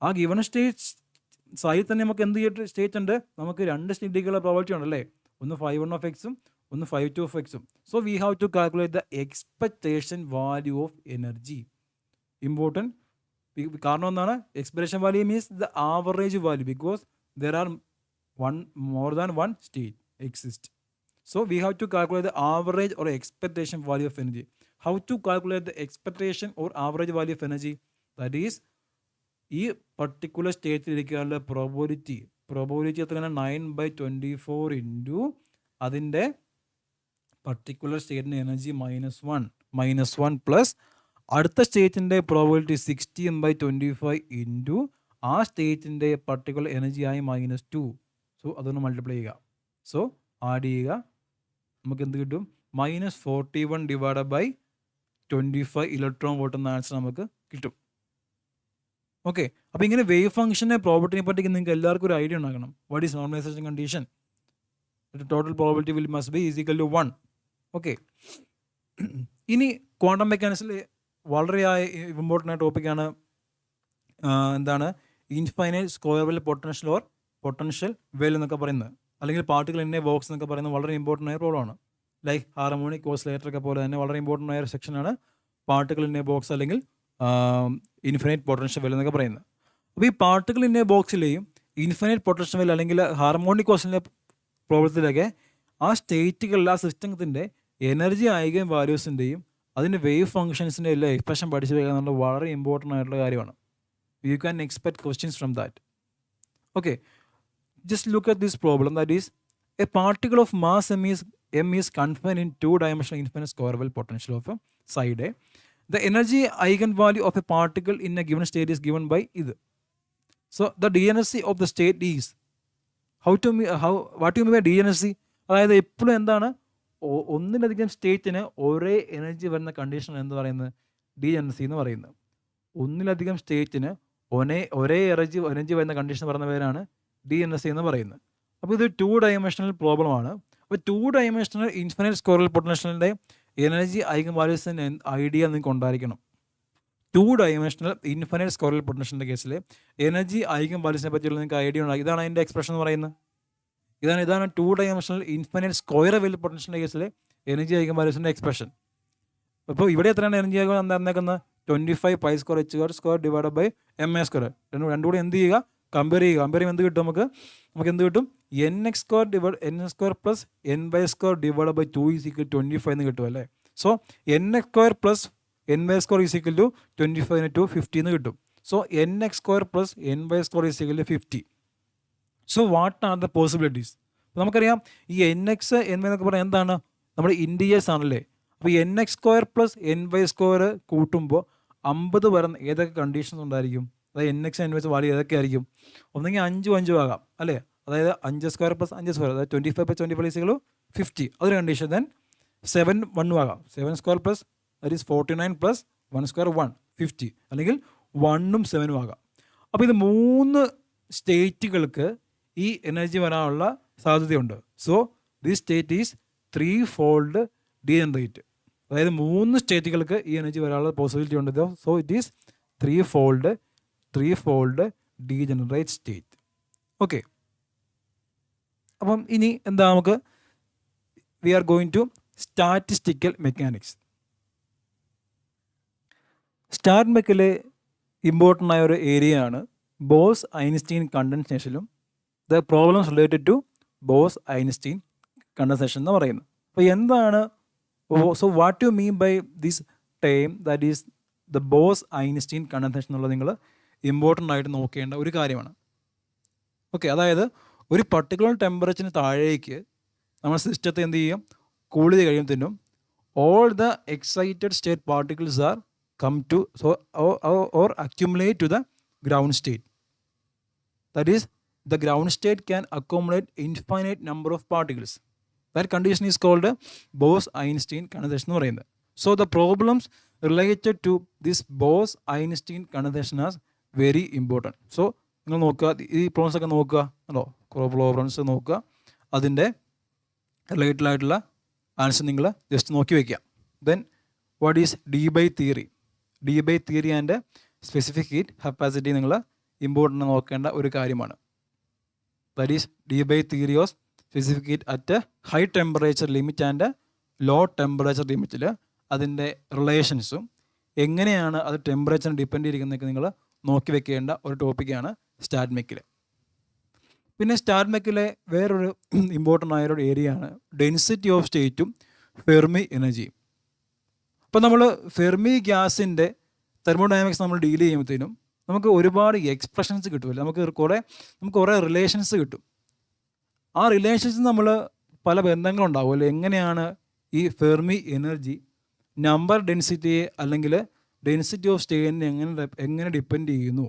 ആ ഗിവൺ സ്റ്റേറ്റ് സൈഡിൽ തന്നെ നമുക്ക് എന്ത് സ്റ്റേറ്റ് ഉണ്ട്? നമുക്ക് 2 സ്റ്റേറ്റുകളുടെ പ്രോബബിലിറ്റി ഉണ്ടല്ലേ? ഒന്ന് 5(1)(x)ഉം ഒന്ന് 5(2)(x)ഉം. So we have to calculate the expectation value of energy. Important. കാരണം എന്താണ്? Expectation value means the average value, because there are more than 1 state exist. So we have to calculate the average or expectation value of energy. How to calculate the expectation or average value of energy? That is ഈ പർട്ടിക്കുലർ സ്റ്റേറ്റിലിരിക്കാനുള്ള പ്രോബബിലിറ്റി എത്രയാണ്? 9/24 ഇൻറ്റു അതിൻ്റെ പർട്ടിക്കുലർ സ്റ്റേറ്റിൻ്റെ എനർജി -1 പ്ലസ് അടുത്ത സ്റ്റേറ്റിൻ്റെ പ്രോബബിലിറ്റി 16/25 ഇൻറ്റു ആ സ്റ്റേറ്റിൻ്റെ പർട്ടിക്കുലർ എനർജി ആയി -2. സോ അതൊന്ന് മൾട്ടിപ്ലൈ ചെയ്യുക. സോ ആഡ് ചെയ്യുക, നമുക്ക് എന്ത് കിട്ടും? -41/25 ഇലക്ട്രോൺ വോൾട്ട് എന്ന ആൻസർ നമുക്ക് കിട്ടും. ഓക്കെ. അപ്പോൾ ഇങ്ങനെ വേവ് ഫംഗ്ഷൻ്റെ പ്രോബബിലിറ്റിനെ പറ്റി നിങ്ങൾക്ക് എല്ലാവർക്കും ഒരു ഐഡിയ ഉണ്ടാക്കണം. What is normalisation condition? Total probability must be equal to 1. Okay. ഇനി ക്വാണ്ടം മെക്കാനിക്സിൽ വളരെ ഇമ്പോർട്ടൻ്റ് ആയ ടോപ്പിക്കാണ് എന്താണ്? Infinite square well potential or potential well എന്നൊക്കെ പറയുന്നത്, അല്ലെങ്കിൽ പാർട്ടിക്കിൾ ഇൻ എ ബോക്സ് എന്നൊക്കെ പറയുന്നത് വളരെ ഇമ്പോർട്ടൻ്റ് ആയ പ്രോബ്ലമാണ്. ലൈക്ക് ഹാർമോണിക് ഓസിലേറ്റർ ഒക്കെ പോലെ തന്നെ വളരെ ഇമ്പോർട്ടൻ്റ് ആയ ഒരു സെക്ഷനാണ് പാർട്ടിക്കിൾ ഇൻ എ ബോക്സ് അല്ലെങ്കിൽ ഇൻഫിനൈറ്റ് പൊട്ടൻഷ്യൽ വെൽ എന്നൊക്കെ പറയുന്നത്. അപ്പോൾ ഈ പാർട്ടിക്കിൾ ഇൻ എ ബോക്സിലെയും ഇൻഫിനൈറ്റ് പൊട്ടൻഷ്യൽ വെൽ അല്ലെങ്കിൽ ഹാർമോണിക് ഓസിലെ പ്രോബ്ലത്തിലൊക്കെ ആ സ്റ്റേറ്റുകളിൽ ആ സിസ്റ്റത്തിൻ്റെ എനർജി ഐഗൻ വാല്യൂസിൻ്റെയും അതിൻ്റെ വേവ് ഫംഗ്ഷൻസിൻ്റെ എല്ലാം എക്സ്പ്രഷൻ പഠിച്ചു വയ്ക്കുക എന്നുള്ളത് വളരെ ഇമ്പോർട്ടൻ്റ് ആയിട്ടുള്ള കാര്യമാണ്. You can expect questions from that. Okay, just look at this problem. That is A particle of mass m is confined in 2-dimensional infinite square well potential of a side A. The energy eigenvalue of a particle in a given state is given by ഇത്. So the degeneration of the state is what do you mean by degeneration? അതായത് എപ്പോഴും എന്താണ്, ഒന്നിലധികം സ്റ്റേറ്റിന് ഒരേ എനർജി വരുന്ന കണ്ടീഷൻ എന്ന് പറയുന്നത് ഡീജനറസി എന്ന് പറയുന്നത്. ഒന്നിലധികം സ്റ്റേറ്റിന് ഒരേ എനർജി വരുന്ന കണ്ടീഷൻ പറയുന്ന പേരാണ് ഡീജനറസി എന്ന് പറയുന്നത്. അപ്പോൾ ഇത് 2-dimensional പ്രോബ്ലമാണ്. അപ്പോൾ 2-dimensional ഇൻഫിനിറ്റ് സ്ക്വയർ പൊട്ടൻഷ്യലിൻ്റെ എനർജി ഐഗൻ വാല്യൂസിൻ്റെ ഐഡിയ നിങ്ങൾക്ക് ഉണ്ടായിരിക്കണം. 2-dimensional ഇൻഫിനിറ്റ് സ്ക്വയർ പൊട്ടൻഷ്യലിൻ്റെ കേസിൽ എനർജി ഐഗൻ വാല്യൂസിനെ പറ്റിയുള്ള നിങ്ങൾക്ക് ഐഡിയ ഉണ്ടാകും. ഇതാണ് അതിൻ്റെ എക്സ്പ്രഷൻ എന്ന് പറയുന്നത്. ഇതാണ് 2-dimensional ഇൻഫിനിറ്റ് സ്ക്വയർ വെൽ പൊട്ടൻഷ്യലിൻ്റെ കേസിൽ എനർജി ഐഗൻ വാല്യൂസിൻ്റെ എക്സ്പ്രഷൻ. അപ്പോൾ ഇവിടെ എത്രയാണ് എനർജി ഐഗൻ തന്നേക്കുന്നത്? 25 π² ഡിവൈഡഡ് ബൈ ma². രണ്ടും കൂടി എന്ത് ചെയ്യുക? കമ്പയർ ചെയ്യുമ്പോൾ എന്ത് കിട്ടും? നമുക്ക് എന്ത് കിട്ടും? n² plus n² divide by 2 is equal 25 എന്ന് കിട്ടും അല്ലേ? So n² plus n² is equal to 25 to 50 എന്ന് കിട്ടും. So n² plus n² is equal to 50. So what are the possibilities? നമുക്കറിയാം ഈ എൻ എക്സ് എൻ വൈ എന്നൊക്കെ പറഞ്ഞാൽ എന്താണ്, നമ്മുടെ ഇൻറ്റീജേഴ്സ് ആണല്ലേ. അപ്പോൾ N X square plus N Y square കൂട്ടുമ്പോൾ 50 വരുന്ന ഏതൊക്കെ കണ്ടീഷൻസ് ഉണ്ടായിരിക്കും? അതായത് N X N Y value ഏതൊക്കെ ആയിരിക്കും? ഒന്നെങ്കിൽ 5 ആകാം അല്ലേ, അതായത് 5 സ്ക്വയർ പ്ലസ് 5 സ്ക്വയർ, അതായത് 25 + 25 = 50, അതൊരു കണ്ടീഷൻ. ദെൻ 7 1 ആകാം, 7 square plus that is 49 plus 1 square 50, അല്ലെങ്കിൽ 1ഉം 7ഉം ആകാം. അപ്പോൾ ഇത് 3 സ്റ്റേറ്റുകൾക്ക് ഈ എനർജി വരാനുള്ള സാധ്യതയുണ്ട്. So this state is 3-fold degenerate. അതായത് 3 സ്റ്റേറ്റുകൾക്ക് ഈ എനർജി വരാനുള്ള പോസിബിലിറ്റി ഉണ്ട്. So it is 3-fold degenerate state. Okay, അപ്പം ഇനി എന്താ, നമുക്ക് we are going to statistical mechanics. സ്റ്റാർമെക്കിലെ ഇമ്പോർട്ടൻ്റ് ആയ ഒരു ഏരിയ ആണ് ബോസ് ഐൻസ്റ്റീൻ കണ്ടൻസേഷനും the problems related to Bose Einstein condensation എന്ന് പറയുന്നത്. അപ്പോൾ എന്താണ്, so what you mean by this term that is the Bose Einstein condensation എന്നുള്ളത് നിങ്ങൾ ഇമ്പോർട്ടൻ്റ് ആയിട്ട് നോക്കേണ്ട ഒരു കാര്യമാണ്. ഓക്കെ, അതായത് ഒരു പർട്ടിക്കുലർ ടെമ്പറേച്ചറിന് താഴേക്ക് നമ്മൾ സിസ്റ്റത്തെ എന്ത് ചെയ്യും, കൂൾ ചെയ്ത് കഴിയുമ്പോഴത്തേനും all the excited state particles R come to or accumulate to the ground state. That is, the ground state can accumulate infinite number of particles. That condition is called Bose-Einstein condensation എന്ന് പറയുന്നത്. So the problems related to this Bose-Einstein condensation are very important. So നിങ്ങൾ നോക്കുക, ഈ പ്രോബ്ലംസ് ഒക്കെ നോക്കുക, അല്ലോ പ്രോബ്ലംസ് നോക്കുക, അതിൻ്റെ റിലേറ്റഡ് ആയിട്ടുള്ള ആൻസർ നിങ്ങൾ ജസ്റ്റ് നോക്കി വയ്ക്കുക. Then what is Debye theory and specific heat capacity നിങ്ങൾ ഇമ്പോർട്ടൻ്റ് നോക്കേണ്ട ഒരു കാര്യമാണ്. That is Debye theory of specific heat at high temperature limit and low temperature ലിമിറ്റിൽ അതിൻ്റെ റിലേഷൻസും എങ്ങനെയാണ് അത് ടെമ്പറേച്ചറിന് ഡിപ്പെൻഡ് ചെയ്തിരിക്കുന്നതൊക്കെ നിങ്ങൾ നോക്കി വെക്കേണ്ട ഒരു ടോപ്പിക്കാണ് സ്റ്റാറ്റ്മെക്കിൽ. പിന്നെ സ്റ്റാറ്റ്മെക്കിലെ വേറൊരു ഇമ്പോർട്ടൻ്റ് ആയൊരു ഏരിയ ആണ് ഡെൻസിറ്റി ഓഫ് സ്റ്റേറ്റും ഫെർമി എനർജിയും. അപ്പോൾ നമ്മൾ ഫെർമി ഗ്യാസിൻ്റെ തെർമോഡൈനാമിക്സ് നമ്മൾ ഡീൽ ചെയ്യുമ്പോഴത്തേനും നമുക്ക് ഒരുപാട് എക്സ്പ്രഷൻസ് കിട്ടുമല്ലോ, നമുക്ക് കുറേ റിലേഷൻസ് കിട്ടും. ആ റിലേഷൻസ് നമ്മൾ പല ബന്ധങ്ങളുണ്ടാവുമല്ലോ, എങ്ങനെയാണ് ഈ ഫെർമി എനർജി നമ്പർ ഡെൻസിറ്റിയെ അല്ലെങ്കിൽ ഡെൻസിറ്റി ഓഫ് സ്റ്റേറ്റിനെ എങ്ങനെ ഡിപ്പെൻഡ് ചെയ്യുന്നു,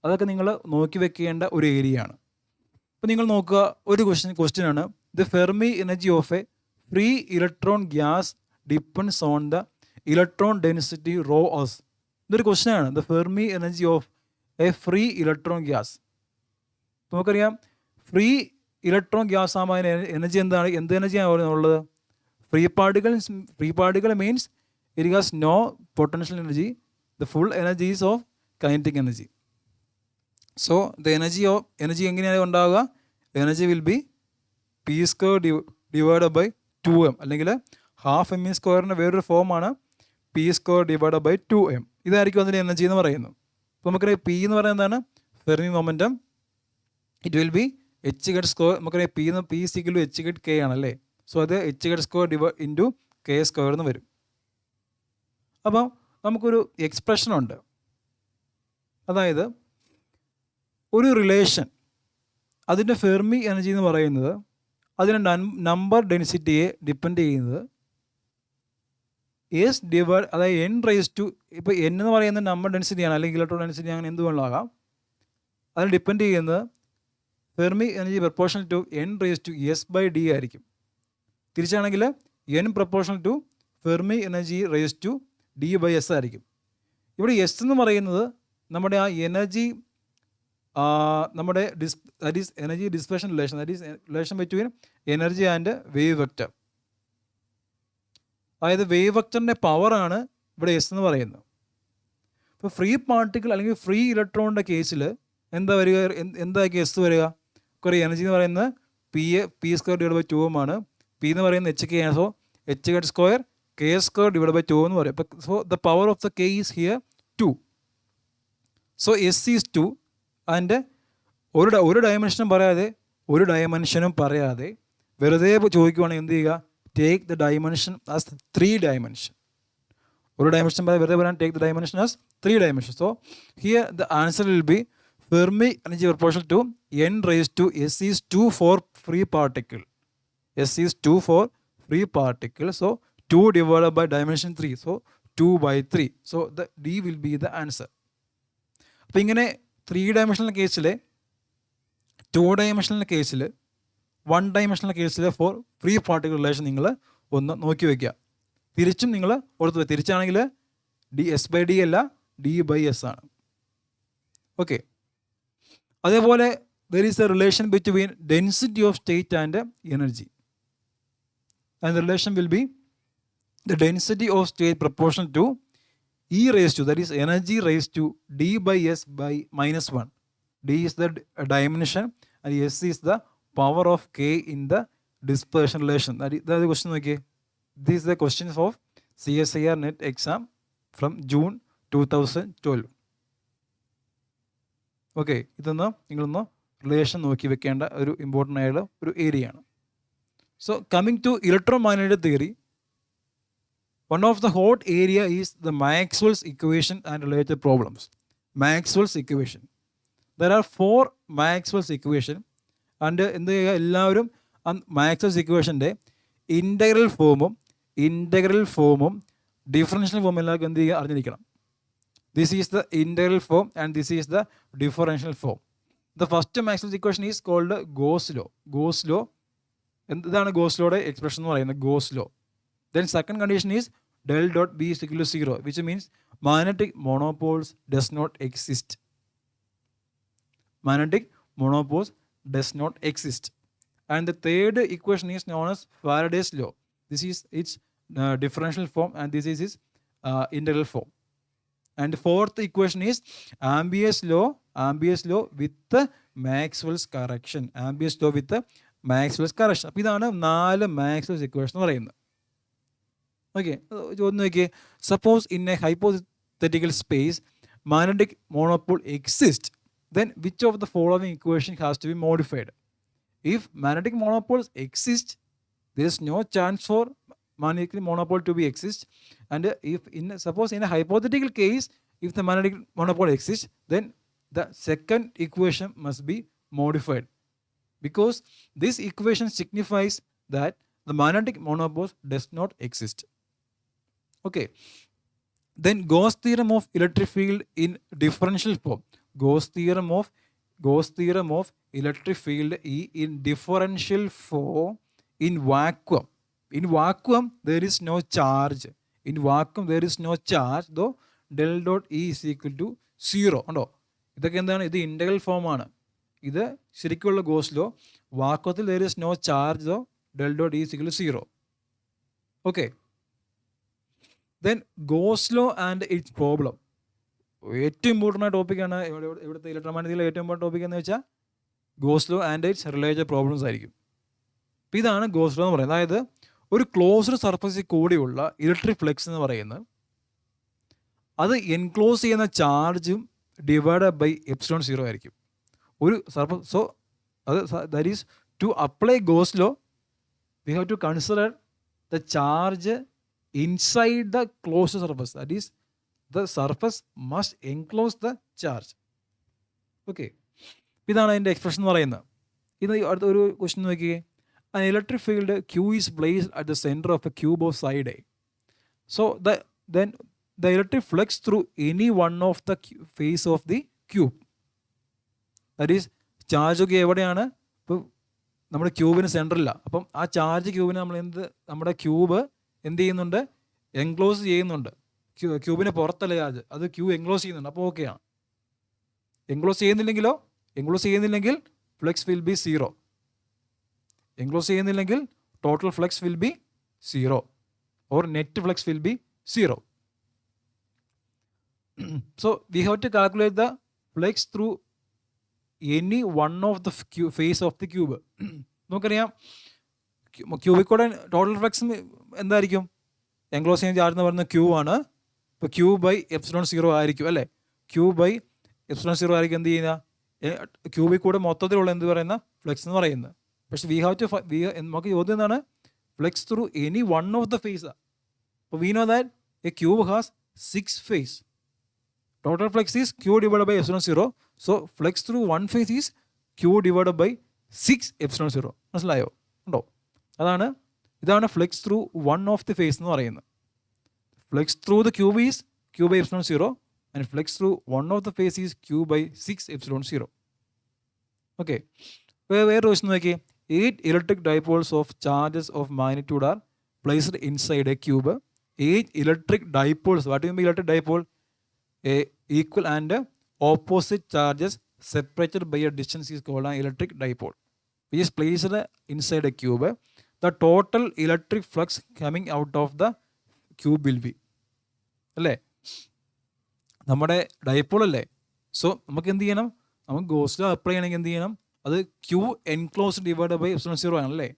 അതൊക്കെ നിങ്ങൾ നോക്കി വെക്കേണ്ട ഒരു ഏരിയ ആണ്. അപ്പോൾ നിങ്ങൾ നോക്കുക, ഒരു ക്വസ്റ്റ്യൻ ആണ്, the Fermi energy of a free electron gas depends on the electron density rho os. ഇതൊരു ക്വസ്റ്റ്യൻ ആണ്, the Fermi energy of a free electron gas. നമുക്കറിയാം ഫ്രീ ഇലക്ട്രോൺ ഗ്യാസ് ആകുമ്പോൾ എനർജി എന്താണ്, എന്ത് എനർജിയാണ് ഉള്ളത്? Free particle means it has no potential energy, the full energy is of kinetic energy. So the energy എങ്ങനെയാണ് ഉണ്ടാവുക? Energy will be p² divided by 2m, അല്ലെങ്കിൽ ഹാഫ് m² വേറൊരു ഫോമാണ് p² ഡിവൈഡഡ് ബൈ 2m. ഇതായിരിക്കും അതിൻ്റെ എനർജി എന്ന് പറയുന്നത്. അപ്പോൾ നമുക്കറിയാം പി എന്ന് പറയുന്നത് എന്താണ്? Fermi momentum. It will be h². നമുക്കറിയാം p = h/k ആണല്ലേ. സോ അത് h² ഇൻറ്റു k² എന്ന് വരും. അപ്പം നമുക്കൊരു എക്സ്പ്രഷനുണ്ട്, അതായത് ഒരു റിലേഷൻ അതിൻ്റെ ഫെർമി എനർജി എന്ന് പറയുന്നത് അതിൻ്റെ നമ്പർ ഡെൻസിറ്റിയെ ഡിപ്പെൻഡ് ചെയ്യുന്നത് എസ് ഡിവൈഡ്, അതായത് n റേസ് ടു, ഇപ്പോൾ n എന്ന് പറയുന്നത് നമ്പർ ഡെൻസിറ്റിയാണ് അല്ലെങ്കിൽ ഇലക്ട്രോൺ ഡെൻസിറ്റി, അങ്ങനെ എന്ത് വേണമെന്നാകാം. അതിന് ഡിപ്പെൻഡ് ചെയ്യുന്നത് Fermi energy proportional to n raise to s/d ആയിരിക്കും. തിരിച്ചാണെങ്കിൽ n proportional to Fermi energy raise to d/s ആയിരിക്കും. ഇവിടെ s എന്ന് പറയുന്നത് നമ്മുടെ ആ എനർജി, നമ്മുടെ that is energy dissipation relation, that is relation between energy and wave vector. അതായത് വേവ് വെക്റ്ററിൻ്റെ പവറാണ് ഇവിടെ എസ് എന്ന് പറയുന്നത്. ഇപ്പോൾ ഫ്രീ പാർട്ടിക്കിൾ അല്ലെങ്കിൽ ഫ്രീ ഇലക്ട്രോണിൻ്റെ കേസിൽ എന്താ വരിക, എന്തായിരിക്കും എസ് വരിക? കുറേ എനർജി എന്ന് പറയുന്നത് p² ഡിവൈഡ് ബൈ 2m ആണ്. p എന്ന് പറയുന്നത് h/k ആണ്. So h² k² divide by 2 എന്ന് പറയും. So the power of the k is here 2. So S is 2. അതിൻ്റെ ഒരു ഡയമെൻഷനും പറയാതെ വെറുതെ ചോദിക്കുവാണെങ്കിൽ എന്ത് ചെയ്യുക? Take the dimension as 3 dimension. ഒരു ഡയമെൻഷൻ വെറുതെ പറയാൻ take the dimension as 3 dimension. So here the answer will B Fermi energy proportional to n raised to s is 2 for free particle. S is 2 for free particle. So 2 divided by dimension 3. So 2 by 3. So the D will be the answer. അപ്പോൾ ഇങ്ങനെ 3 ഡയമെൻഷണൽ കേസിൽ, 2 ഡയമെൻഷണൽ കേസിൽ, 1 ഡയമെൻഷണൽ കേസിൽ ഫോർ ഫ്രീ പാർട്ടിക്കിൾ റിലേഷൻ നിങ്ങൾ ഒന്ന് നോക്കി വയ്ക്കുക. തിരിച്ചും നിങ്ങൾ ഓർത്ത് വയ്ക്കുക. തിരിച്ചാണെങ്കിൽ S/D അല്ല, D/S ആണ്. ഓക്കെ. അതേപോലെ there is a relation between density of state and energy. And the relation will be the density of state proportional to E raised to, that is energy raised to D/S by -1. D is the dimension and S is the power of K in the dispersion relation. That is the question. Okay, this is the questions of CSIR NET exam from June 2012. Okay, ഇതൊന്ന് നിങ്ങളൊന്ന് റിലേഷൻ നോക്കി വെക്കേണ്ട ഒരു ഇമ്പോർട്ടൻ്റ് ആയുള്ള ഒരു ഏരിയ ആണ്. So coming to electromagnetic theory, one of the hot area is the Maxwell's equation and related problems. Maxwell's equation. There are 4 Maxwell's equation and എന്ത് ചെയ്യുക, എല്ലാവരും Maxwell's equationൻ്റെ ഇൻ്റഗ്രൽ ഫോമും ഡിഫറൻഷ്യൽ ഫോമും എല്ലാവർക്കും എന്ത് ചെയ്യുക, അറിഞ്ഞിരിക്കണം. This is the integral form and this is the differential form. The first Maxwell's equation is called Gauss law. Gauss law, എന്താണ് Gauss lawയുടെ എക്സ്പ്രഷൻ എന്ന് പറയുന്നത്? Gauss law. Then second condition is del dot B is equal to 0, which means magnetic monopoles does not exist. Magnetic monopoles does not exist. And the third equation is known as Faraday's law. This is its differential form and this is its integral form. And the fourth equation is Ampere's law with the Maxwell's correction. Ampere's law with the Maxwell's correction. അപ്പോൾ ഇതാണ് 4 Maxwell's equation എന്ന് പറയുന്നത്. ഓക്കെ, ഒന്ന് നോക്കിയേ. Suppose in A hypothetical space magnetic monopole exists, then which of the following equation has to be modified? If magnetic monopoles exist, there is no chance for magnetic monopole to be exist. And if suppose in a hypothetical case, if the magnetic monopole exists, then the second equation must be modified, because this equation signifies that the magnetic monopole does not exist. Okay, then Gauss theorem of electric field in differential form. Gauss theorem of electric field in differential form in vacuum. In vacuum there is no charge. Though del dot E is equal to 0. ഉണ്ടോ? ഇതൊക്കെ എന്താണ്? ഇത് ഇൻ്റഗ്രൽ ഫോമാണ്. ഇത് ശരിക്കുള്ള ഗോസ് ലോ. വാക്വത്തിൽ there is no charge, though del dot E is equal to 0. Okay. Then Gauss law and its problem. ഏറ്റവും ഇമ്പോർട്ടൻ്റ് ആയ ടോപ്പിക്കാണ് ഇവിടുത്തെ ഇലക്ട്രോമാഗ്നറ്റിക്കിലെ ഏറ്റവും ഇമ്പോർട്ടൻ്റ് ടോപ്പിക് എന്ന് വെച്ചാൽ goes law and it's related problems ആയിരിക്കും. അപ്പോൾ ഇതാണ് ഗോസ് ലോ എന്ന് പറയുന്നത്. അതായത് ഒരു ക്ലോസ്ഡ് സർഫസിൽ കൂടിയുള്ള ഇലക്ട്രിക് ഫ്ലക്സ് എന്ന് പറയുന്നത് അത് എൻക്ലോസ് ചെയ്യുന്ന ചാർജും ഡിവൈഡ് ബൈ എപ്സിലോൺ 0 ആയിരിക്കും ഒരു സർഫസ്. സോ അത് that is to apply Gauss law we have to consider the charge inside the closed surface. That is, the surface must enclose the charge. Okay, ഇതാണ് അതിൻ്റെ എക്സ്പ്രഷൻ എന്ന് പറയുന്നത്. ഇത് അടുത്ത ഒരു ക്വസ്റ്റ്യൻ നോക്കിയേ. An electric field Q is placed at the center of a cube of side A. So then the electric flux through any one of the face of the cube. That is, charge ഒക്കെ എവിടെയാണ്? ഇപ്പോൾ നമ്മുടെ ക്യൂബിന് സെൻറ്ററില്ല. അപ്പം ആ ചാർജ് ക്യൂബിന് നമ്മൾ നമ്മുടെ ക്യൂബ് എന്ത് ചെയ്യുന്നുണ്ട്? എൻക്ലോസ് ചെയ്യുന്നുണ്ട്. ക്യൂബിന് പുറത്തല്ല ചാർജ്, അത് എൻക്ലോസ് ചെയ്യുന്നുണ്ട്. അപ്പോൾ ഓക്കെയാണ്. എൻക്ലോസ് ചെയ്യുന്നില്ലെങ്കിൽ ഫ്ലക്സ് വിൽ ബി 0. എൻക്ലോസ് ചെയ്യുന്നില്ലെങ്കിൽ total flux will be 0 or net flux will be 0. So we have to calculate the flux through any one of the face of the cube. നമുക്കറിയാം ക്യൂബിൽ കൂടെ ടോട്ടൽ ഫ്ലക്സ് എന്തായിരിക്കും? എൻക്ലോസ് ചെയ്യുന്ന ചാർജ് എന്ന് പറയുന്നത് ക്യൂ ആണ്. ഇപ്പോൾ ക്യൂ ബൈ എപ്സിലോൺ 0 ആയിരിക്കും അല്ലേ? ക്യൂ ബൈ എപ്സിലോൺ 0 ആയിരിക്കും എന്ത് ചെയ്യുക? ക്യൂബിൽ കൂടെ മൊത്തത്തിലുള്ള എന്ത് പറയുന്ന ഫ്ലക്സ് എന്ന് പറയുന്നത്. പക്ഷേ നമുക്ക് ചോദ്യം എന്താണ്? Flux through any one of the face. അപ്പോൾ we know that a cube has 6 face. Total flux is Q divide by epsilon zero. So flux through one face is Q divide by 6 epsilon zero. മനസ്സിലായോ? ഉണ്ടോ? ഇതാണ് flux through one of the face എന്ന് പറയുന്നത്. Flux through the cube is Q by epsilon zero and flux through one of the face is Q by 6 epsilon zero. Okay, വേറെ ക്വസ്റ്റ്യൻ നോക്കി. 8 electric dipoles of charges of magnitude are placed inside A cube. 8 electric dipoles. What you mean electric dipole? Equal and opposite charges separated by a distance is called an electric dipole, which is placed inside a cube. The total electric flux coming out of the cube will be, അല്ലേ, നമ്മുടെ ഡൈപോൾ അല്ലേ. സോ നമുക്ക് എന്ത് ചെയ്യണം? നമുക്ക് ഗോസ് ലോ അപ്ലൈ ചെയ്യണമെങ്കിൽ എന്ത് ചെയ്യണം? അത് Q enclose divide by epsilon zero ആണല്ലേ,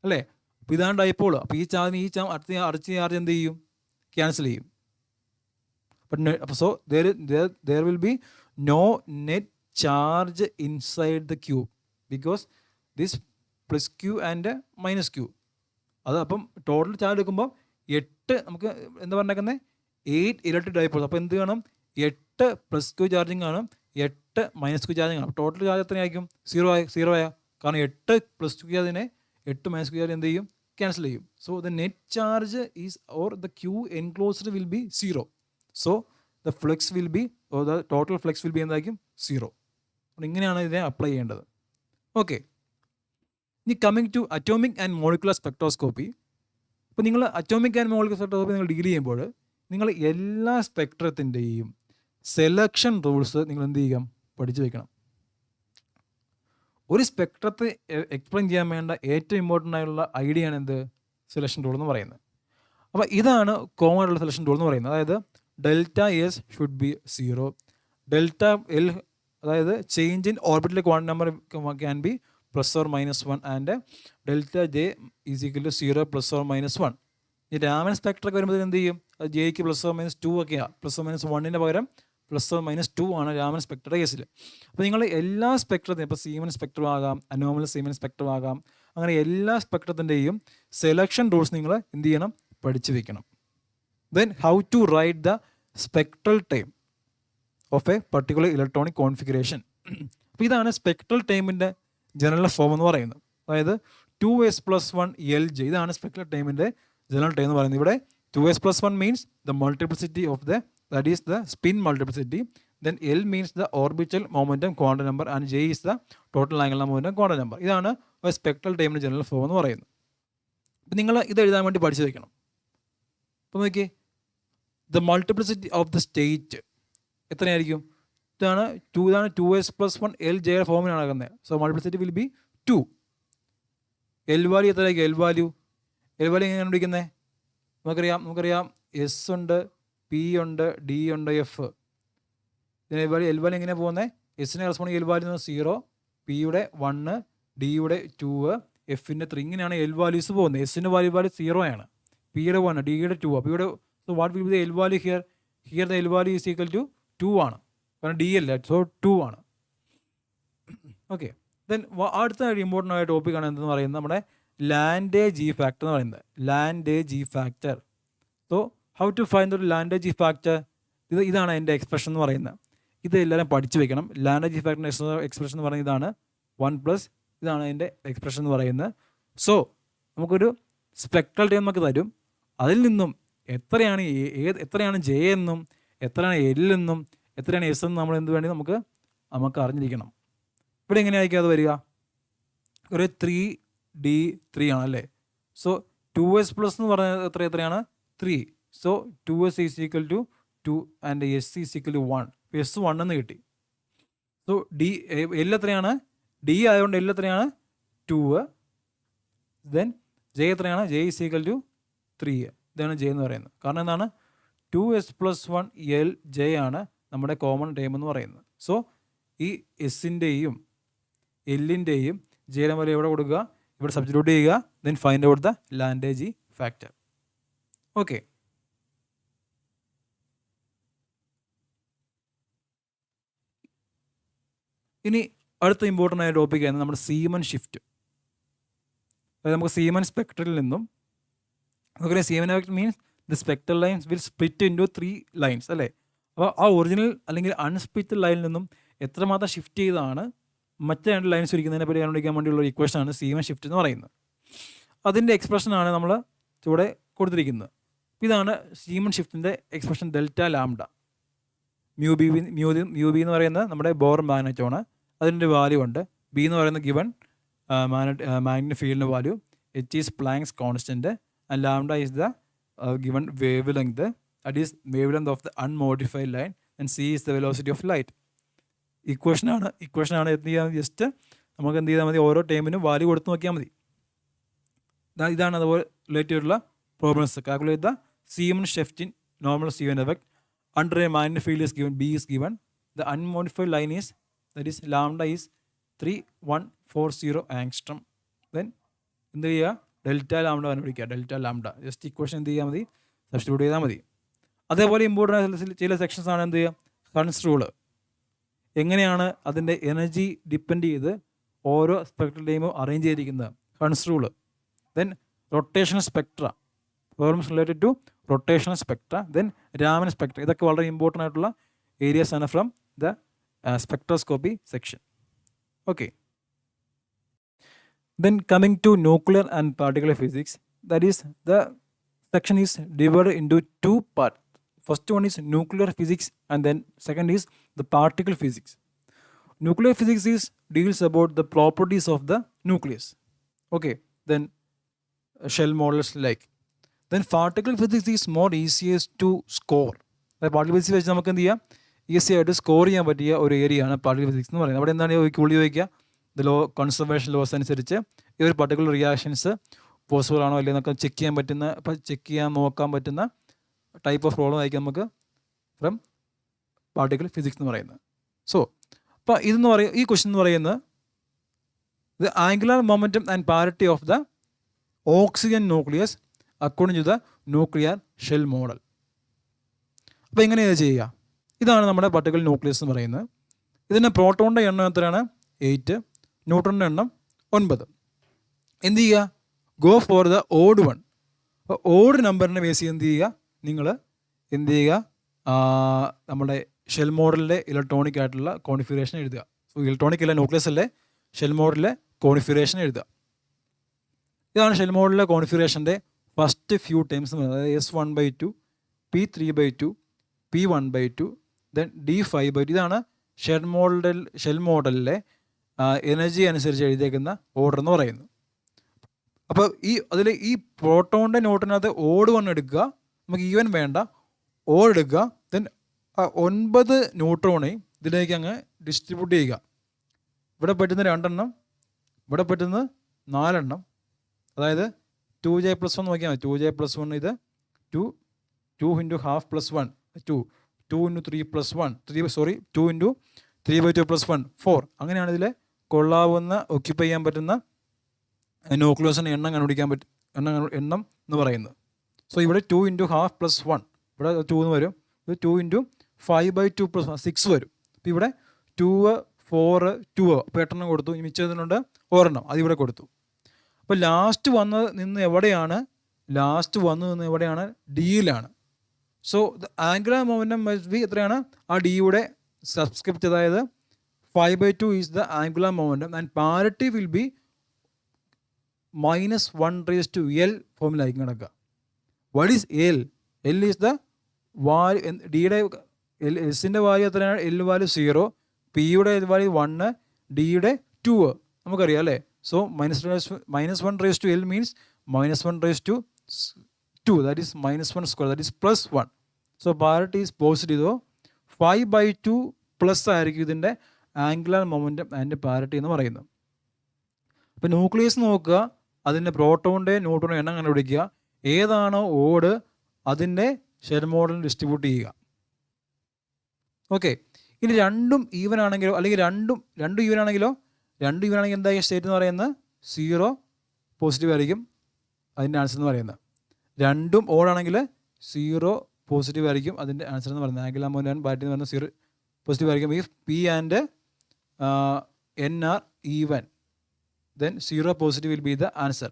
അല്ലേ? അപ്പോൾ ഇതാണ് ഡൈപോൾ. അപ്പോൾ ഈ ചാർജ് അടുത്ത ചാർജ് എന്ത് ചെയ്യും? ക്യാൻസൽ ചെയ്യും. But so there will be no net charge inside the cube because this plus q and minus q. അത് അപ്പം ടോട്ടൽ ചാർജ് എടുക്കുമ്പോൾ 8 നമുക്ക് എന്താ പറഞ്ഞേക്കുന്നത്? 8 ഇലക്ട്രിക് ഡൈപോൾസ്. അപ്പോൾ എന്ത് കാണും? 8 പ്ലസ് ക്യൂ ചാർജിങ് കാണും, 8 മൈനസ് ക്യൂ ചാർജിങ് കാണും. ടോട്ടൽ ചാർജ് എത്രയായിരിക്കും? സീറോ ആയ. കാരണം 8 പ്ലസ് ക്യൂ ചാർജിനെ 8 മൈനസ് ക്യൂ ചാർജ് എന്ത് ചെയ്യും? ക്യാൻസൽ ചെയ്യും. So the net charge is or the Q enclosed will be 0. So the flux will be, or the total flux will be എന്തായിരിക്കും? 0. ഇങ്ങനെയാണ് ഇതിനെ അപ്ലൈ ചെയ്യേണ്ടത്. ഓക്കെ, ഇനി coming to atomic and molecular spectroscopy. അപ്പോൾ നിങ്ങൾ അറ്റോമിക് ആൻഡ് മോളിക്കുലർ സ്പെക്ട്രോസ്കോപ്പി നിങ്ങൾ ഡീൽ ചെയ്യുമ്പോൾ നിങ്ങൾ എല്ലാ സ്പെക്ട്രത്തിൻ്റെയും സെലക്ഷൻ റൂൾസ് നിങ്ങൾ എന്ത് ചെയ്യുക? പഠിച്ചു വയ്ക്കണം. ഒരു സ്പെക്ട്രത്തെ എക്സ്പ്ലെയിൻ ചെയ്യാൻ വേണ്ട ഏറ്റവും ഇമ്പോർട്ടൻ്റ് ആയിട്ടുള്ള ഐഡിയ ആണ് എന്ത്? സെലക്ഷൻ റൂൾ എന്ന് പറയുന്നത്. അപ്പോൾ ഇതാണ് കോമൺ ആയിട്ടുള്ള സെലക്ഷൻ റൂൾ എന്ന് പറയുന്നത്. അതായത് delta S should be 0, delta L, അതായത് change in orbital quantum number can be +or-1 and delta J is equal to 0 +or-1. ഈ രാമൻ സ്പെക്ട്രൊക്കെ വരുമ്പോൾ എന്ത് ചെയ്യും? അത് ജെയ്ക്ക് +or-2 ഒക്കെയാണ്. +or-1ൻ്റെ പകരം +or-2 ആണ് രാമൻ സ്പെക്ട്രയുടെ കേസിൽ. അപ്പോൾ നിങ്ങൾ എല്ലാ സ്പെക്ട്രത്തിനും, ഇപ്പോൾ സീമൻ സ്പെക്ട്രം ആകാം, അനോമൽ സീമൻ സ്പെക്ട്രം ആകാം, അങ്ങനെ എല്ലാ സ്പെക്ട്രത്തിൻ്റെയും സെലക്ഷൻ റൂൾസ് നിങ്ങൾ എന്ത് ചെയ്യണം? പഠിച്ചു വെക്കണം. Then how to write the spectral time of a particular electronic configuration. അപ്പോൾ ഇതാണ് സ്പെക്ട്രൽ ടൈമിൻ്റെ ജനറൽ ഫോം എന്ന് പറയുന്നത്. അതായത് 2s+1 Lj, ഇതാണ് സ്പെക്ട്രൽ ടൈമിൻ്റെ ജനറൽ ടൈം എന്ന് പറയുന്നത്. ഇവിടെ 2s+1 means the multiplicity of the, that is the spin multiplicity. Then L means the orbital momentum quantum number and J is the total angular momentum quantum number. ഇതാണ് സ്പെക്ട്രൽ ടൈമിൻ്റെ ജനറൽ ഫോം എന്ന് പറയുന്നത്. അപ്പോൾ നിങ്ങൾ ഇത് എഴുതാൻ വേണ്ടി പഠിച്ചു വയ്ക്കണം. അപ്പോൾ നോക്കിയേ, the multiplicity of the state എത്രയായിരിക്കും? ഇതാണ് 2s+1 Lj ഫോമിലാണ് നടക്കുന്നത്. So multiplicity will be 2. L value എത്രയായിരിക്കും? എൽ വാല്യൂ എങ്ങനെയാണ് കണ്ടുപിടിക്കുന്നത്? നമുക്കറിയാം എസ് ഉണ്ട്, പി ഉണ്ട്, ഡി ഉണ്ട്, എഫ്. ഇതിന് എൽ വാല്യൂ എങ്ങനെയാണ് പോകുന്നത്? എസിനെ കറസ്പോണ്ടിങ് എൽ വാല്യൂ 0, പിയുടെ 1, ഡിയുടെ 2, എഫിൻ്റെ 3. ഇങ്ങനെയാണ് എൽ വാല്യൂസ് പോകുന്നത്. എസിൻ്റെ വാല്യൂ 0 ആണ്, പിയുടെ 1, ഡിയുടെ 2. അപ്പോൾ ഇവിടെ so what will be the L value here? Here the L value is equal to 2 ആണ്, കാരണം ഡി അല്ല. സോ 2 ആണ്. ഓക്കെ, ദെൻ അടുത്ത ഇമ്പോർട്ടൻ്റ് ആയ ടോപ്പിക്കാണ് എന്തെന്ന് പറയുന്നത് നമ്മുടെ ലാൻഡേജ് ഇ ഫാക്ടർ എന്ന് പറയുന്നത്. ലാൻഡേജ് ഇ factor. So how to find the Lande g ഇ ഫാക്ടർ? ഇതാണ് എൻ്റെ എക്സ്പ്രഷൻ എന്ന് പറയുന്നത്. ഇത് എല്ലാവരും പഠിച്ചു വെക്കണം. ലാൻഡേജ് ഇ ഫാക്ടറിൻ്റെ എക്സ്പ്രഷൻ എന്ന് പറയുന്നത് ഇതാണ് 1+, ഇതാണ് അതിൻ്റെ എക്സ്പ്രഷൻ എന്ന് പറയുന്നത്. സോ നമുക്കൊരു സ്പെക്ട്രൽ ടൈം നമുക്ക് തരും. അതിൽ നിന്നും എത്രയാണ് ജെ എന്നും എത്രയാണ് എൽ എന്നും എത്രയാണ് എസ് എന്നും നമ്മൾ എന്ത് വേണ്ടി നമുക്ക് അറിഞ്ഞിരിക്കണം. ഇവിടെ എങ്ങനെയായിരിക്കും അത് വരിക? ഒരു 3d3 ആണല്ലേ. സോ 2s+ എന്ന് പറഞ്ഞാൽ എത്രയാണ്? 3. So 2s is equal to 2 and S is equal to 1. S 1 എന്ന് കിട്ടി. സോ ഡി എൽ എത്രയാണ്? ഡി ആയതുകൊണ്ട് എൽ എത്രയാണ്? 2. ദെൻ ജെ എത്രയാണ്? J is equal to 3. ഇതാണ് ജെ എന്ന് പറയുന്നത്. കാരണം എന്താണ്? 2s+1 Lj ആണ് നമ്മുടെ കോമൺ ടൈം എന്ന് പറയുന്നത്. സോ ഈ എസിൻ്റെയും എല്ലിൻ്റെയും ജെയുടെ വാല്യൂ എവിടെ കൊടുക്കുക? ഇവിടെ സബ്സ്റ്റിറ്റ്യൂട്ട് ചെയ്യുക. Then find out the Lande g factor. Okay, ഇനി അടുത്ത ഇമ്പോർട്ടൻ്റ് ആയ ടോപ്പിക്കാണ് നമ്മുടെ സീമൻ ഷിഫ്റ്റ്. അതായത് നമുക്ക് സീമൻ സ്പെക്ട്രലിൽ നിന്നും നമുക്കറിയാം Zeeman effect means the spectral lines will split into 3 lines അല്ലേ. അപ്പോൾ ആ ഒറിജിനൽ അല്ലെങ്കിൽ അൺസ്പ്ലിറ്റഡ് ലൈനിൽ നിന്നും എത്രമാത്രം ഷിഫ്റ്റ് ചെയ്താണ് മറ്റേ 2 ലൈൻസ് ഇരിക്കുന്നതിനെ പറ്റി കണ്ടുപിടിക്കാൻ വേണ്ടിയുള്ള ഒരു ഇക്വേഷനാണ് സീമൻ ഷിഫ്റ്റ് എന്ന് പറയുന്നത്. അതിൻ്റെ എക്സ്പ്രഷനാണ് നമ്മൾ ഇവിടെ കൊടുത്തിരിക്കുന്നത്. ഇതാണ് സീമൻ ഷിഫ്റ്റിൻ്റെ expression delta lambda. Mu B എന്ന് പറയുന്നത് നമ്മുടെ ബോർ മാഗ്നറ്റാണ്, അതിൻ്റെ വാല്യൂ ഉണ്ട്. ബി എന്ന് പറയുന്ന ഗിവൺ മാഗ്നറ്റിക് ഫീൽഡിൻ്റെ value. H is Planck's constant and lambda is the given wavelength, that is wavelength of the unmodified line and C is the velocity of light. ഇക്വേഷനാണ് എന്ത് ചെയ്യാൻ ജസ്റ്റ് നമുക്ക് എന്ത് ചെയ്താൽ മതി, ഓരോ ടൈമിനും വാല്യൂ കൊടുത്ത് നോക്കിയാൽ മതി. ഇതാണ് അതുപോലെ റിലേറ്റഡ് ആയിട്ടുള്ള problems. Calculate the Zeeman shift in normal Zeeman effect under a magnetic field is given, B is given, the unmodified line is, that is lambda is 3140 angstrom. Then എന്ത് ചെയ്യുക, ഡെൽറ്റ ലാംഡ കണ്ടുപിടിക്കുക. ഡെൽറ്റ ലാംഡ ജസ്റ്റ് ഇക്വേഷൻ എന്ത് ചെയ്യാൽ മതി, സബ്സ്റ്റിറ്റ്യൂട്ട് ചെയ്താൽ മതി. അതേപോലെ ഇമ്പോർട്ടൻ്റ് ചില സെക്ഷൻസ് ആണ് എന്ത് ചെയ്യുക, ഹൺസ് റൂള്. എങ്ങനെയാണ് അതിൻ്റെ എനർജി ഡിപ്പെൻഡ് ചെയ്ത് ഓരോ സ്പെക്ട്രൽ ടൈമും അറേഞ്ച് ചെയ്തിരിക്കുന്നത്, Hund's rule. Then rotational spectra, problems related to rotational spectra. Then Raman spectra. ഇതൊക്കെ വളരെ ഇമ്പോർട്ടൻ്റ് ആയിട്ടുള്ള ഏരിയാസ് ആണ് from the spectroscopy section. Okay, then coming to nuclear and particular physics, that is the section is divided into 2 parts. First one is nuclear physics and then second is the particle physics. Nuclear physics deals about the properties of the nucleus. Okay, then shell models like. Then particle physics is more easiest to score. Particle physics വെച്ച് നമുക്ക് എന്ത് ചെയ്യാം, ഈസി ആയിട്ട് സ്കോർ ചെയ്യാൻ പറ്റിയ ഒരു ഏരിയ ആണ് പാർട്ടിക്കൽ ഫിസിക്സ് എന്ന് പറയുന്നത്. അവിടെ എന്താണ് ഉപയോഗിക്കുക, ദ ലോ കൺസർവേഷൻ ലോസ് അനുസരിച്ച് ഈ ഒരു പർട്ടിക്കുലർ റിയാക്ഷൻസ് പോസിബിൾ ആണോ അല്ലെങ്കിൽ നമുക്ക് ചെക്ക് ചെയ്യാൻ നോക്കാൻ പറ്റുന്ന ടൈപ്പ് ഓഫ് പ്രോബ്ലം ആയിരിക്കും നമുക്ക് ഫ്രം പാർട്ടിക്കൽ ഫിസിക്സ് എന്ന് പറയുന്നത്. സോ അപ്പോൾ ഈ ക്വസ്റ്റ്യൻ എന്ന് പറയുന്നത് the angular momentum and parity of the oxygen nucleus according to the nuclear shell model. അപ്പോൾ എങ്ങനെയാണ് ചെയ്യുക, ഇതാണ് നമ്മുടെ പാർട്ടിക്കൽ ന്യൂക്ലിയസ് എന്ന് പറയുന്നത്. ഇതിൻ്റെ പ്രോട്ടോണിൻ്റെ എണ്ണം എത്രയാണ്, 8, ന്യൂട്രോണിൻ്റെ എണ്ണം 9. എന്ത് ചെയ്യുക, go for the odd one. അപ്പോൾ ഓഡ് നമ്പറിനെ ബേസ് ചെയ്ത് എന്ത് ചെയ്യുക, നിങ്ങൾ എന്ത് ചെയ്യുക, നമ്മുടെ ഷെൽ മോഡലിലെ ഇലക്ട്രോണിക് ആയിട്ടുള്ള കോൺഫിഗറേഷൻ എഴുതുക. സോ ഇലക്ട്രോണിക് അല്ല, ന്യൂക്ലിയസ് അല്ലേ, ഷെൽ മോഡലിലെ കോൺഫിഗറേഷൻ എഴുതുക. ഇതാണ് ഷെൽ മോഡലിലെ കോൺഫിഗറേഷൻ്റെ ഫസ്റ്റ് ഫ്യൂ ടൈംസ് എന്ന് പറയുന്നത്. അതായത് S1/2, P3/2, P1/2, then D5/2. ഇതാണ് ഷെൽ മോഡലിലെ എനർജി അനുസരിച്ച് എഴുതിയേക്കുന്ന ഓർഡർ എന്ന് പറയുന്നത്. അപ്പോൾ ഈ പ്രോട്ടോണിൻ്റെ നോട്ടിനകത്ത് ഓഡ് 1 എടുക്കുക, നമുക്ക് ഈവൻ വേണ്ട, ഓഡ് എടുക്കുക. ദെൻ 9 ന്യൂട്രോണെയും ഇതിലേക്ക് അങ്ങ് ഡിസ്ട്രിബ്യൂട്ട് ചെയ്യുക. ഇവിടെ പറ്റുന്ന 2 എണ്ണം, ഇവിടെ പറ്റുന്നത് 4 എണ്ണം. അതായത് 2J+1 നോക്കിയാൽ മതി. 2J+1 ഇത് 2 × ½ + 1 2 × 3 + 1 2 × 3/2 + 1 4. അങ്ങനെയാണ് ഇതിൽ കൊള്ളാവുന്ന ഒക്യുപ്പൈ ചെയ്യാൻ പറ്റുന്ന ന്യൂക്ലിയസിൻ്റെ എണ്ണം കണ്ടുപിടിക്കാൻ എണ്ണം എന്ന് പറയുന്നത്. സോ ഇവിടെ 2 × ½ + 1, ഇവിടെ 2 എന്ന് വരും. ഇത് 2 × 5/2 + 1 6 വരും. അപ്പോൾ ഇവിടെ 2 4 2 അപ്പോൾ 8 എണ്ണം കൊടുത്തു. ഇനി മിച്ചത്തിനുണ്ട് 1 എണ്ണം, അതിവിടെ കൊടുത്തു. അപ്പോൾ ലാസ്റ്റ് വന്ന് നിന്ന് എവിടെയാണ്, ഡിയിലാണ്. So the angular momentum must be എത്രയാണ്, ആ ഡിയുടെ സബ്സ്ക്രിപ്റ്റ്, അതായത് 5/2 is the angular momentum and parity will be -1/L ഫോമിലായിരിക്കും കിടക്കുക. What is L? L is the value, ഡിയുടെ എസിൻ്റെ വാല്യൂ എത്രയാണ്, എൽ വാല്യൂ 0, പിയുടെ വാല്യൂ 1, ഡിയുടെ 2 നമുക്കറിയാം അല്ലേ. So -1/L means -1/2, that is -1², that is +1. So parity is positive. 5/2 plus ആയിരിക്കും ഇതിൻ്റെ ആംഗുലർ മൊമെൻറ്റം ആൻഡ് പാരിറ്റി എന്ന് പറയുന്നത്. അപ്പോൾ ന്യൂക്ലിയസ് നോക്കുക, അതിൻ്റെ പ്രോട്ടോണിൻ്റെ ന്യൂട്രോണിൻ്റെ എണ്ണം കണ്ടുപിടിക്കുക, ഏതാണോ ഓഡ് അതിൻ്റെ ഷെൽ മോഡൽ ഡിസ്ട്രിബ്യൂട്ട് ചെയ്യുക. ഓക്കെ, ഇനി രണ്ടും ഈവൻ ആണെങ്കിലോ, അല്ലെങ്കിൽ രണ്ടും ഈവൻ ആണെങ്കിലോ, എന്തായിരിക്കും സ്റ്റേറ്റ് എന്ന് പറയുന്നത്, 0 പോസിറ്റീവ് ആയിരിക്കും അതിൻ്റെ ആൻസർ എന്ന് പറയുന്നത്. രണ്ടും ഓടാണെങ്കിൽ 0 പോസിറ്റീവ് ആയിരിക്കും അതിൻ്റെ ആൻസർ എന്ന് പറയുന്നത്. ആംഗുലർ മൊമെൻറ്റം ആൻഡ് പാരിറ്റി എന്ന് പറയുന്നത് 0 പോസിറ്റീവ് ആയിരിക്കും. If P and N are even, then 0 positive will be the answer.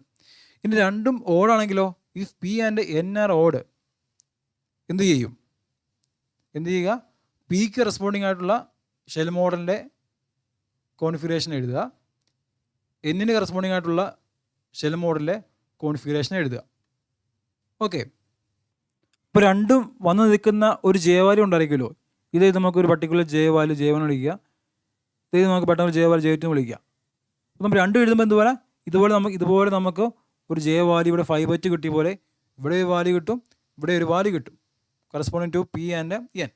ഇനി രണ്ടും ഓടാണെങ്കിലോ, if P and N are odd, എന്ത് ചെയ്യുക, പിക്ക് റെസ്പോണ്ടിങ് ആയിട്ടുള്ള ഷെൽ മോഡലിൻ്റെ കോൺഫിഗറേഷൻ എഴുതുക, എന്നിന് കറസ്പോണ്ടിങ് ആയിട്ടുള്ള ഷെൽ മോഡലിലെ കോൺഫിഗറേഷൻ എഴുതുക. ഓക്കെ, ഇപ്പോൾ രണ്ടും വന്ന് നിൽക്കുന്ന ഒരു ജെ വാല്യൂ ഉണ്ടായിരിക്കുമല്ലോ. ഇതേ നമുക്കൊരു particular J value J one വിളിക്കുക, ഇതേ നമുക്ക് പെട്ടെന്ന് ജെ വാല്യൂ ജെ ടു വിളിക്കുക. അപ്പോൾ നമ്മൾ രണ്ടും എഴുതുമ്പോൾ എന്തുപോലെ ഇതുപോലെ നമുക്ക് ഒരു ജെ വാല്യൂ ഇവിടെ 5/2 കിട്ടിയ പോലെ ഇവിടെ ഒരു വാല്യൂ കിട്ടും, ഇവിടെ ഒരു വാല്യൂ കിട്ടും corresponding to P and N.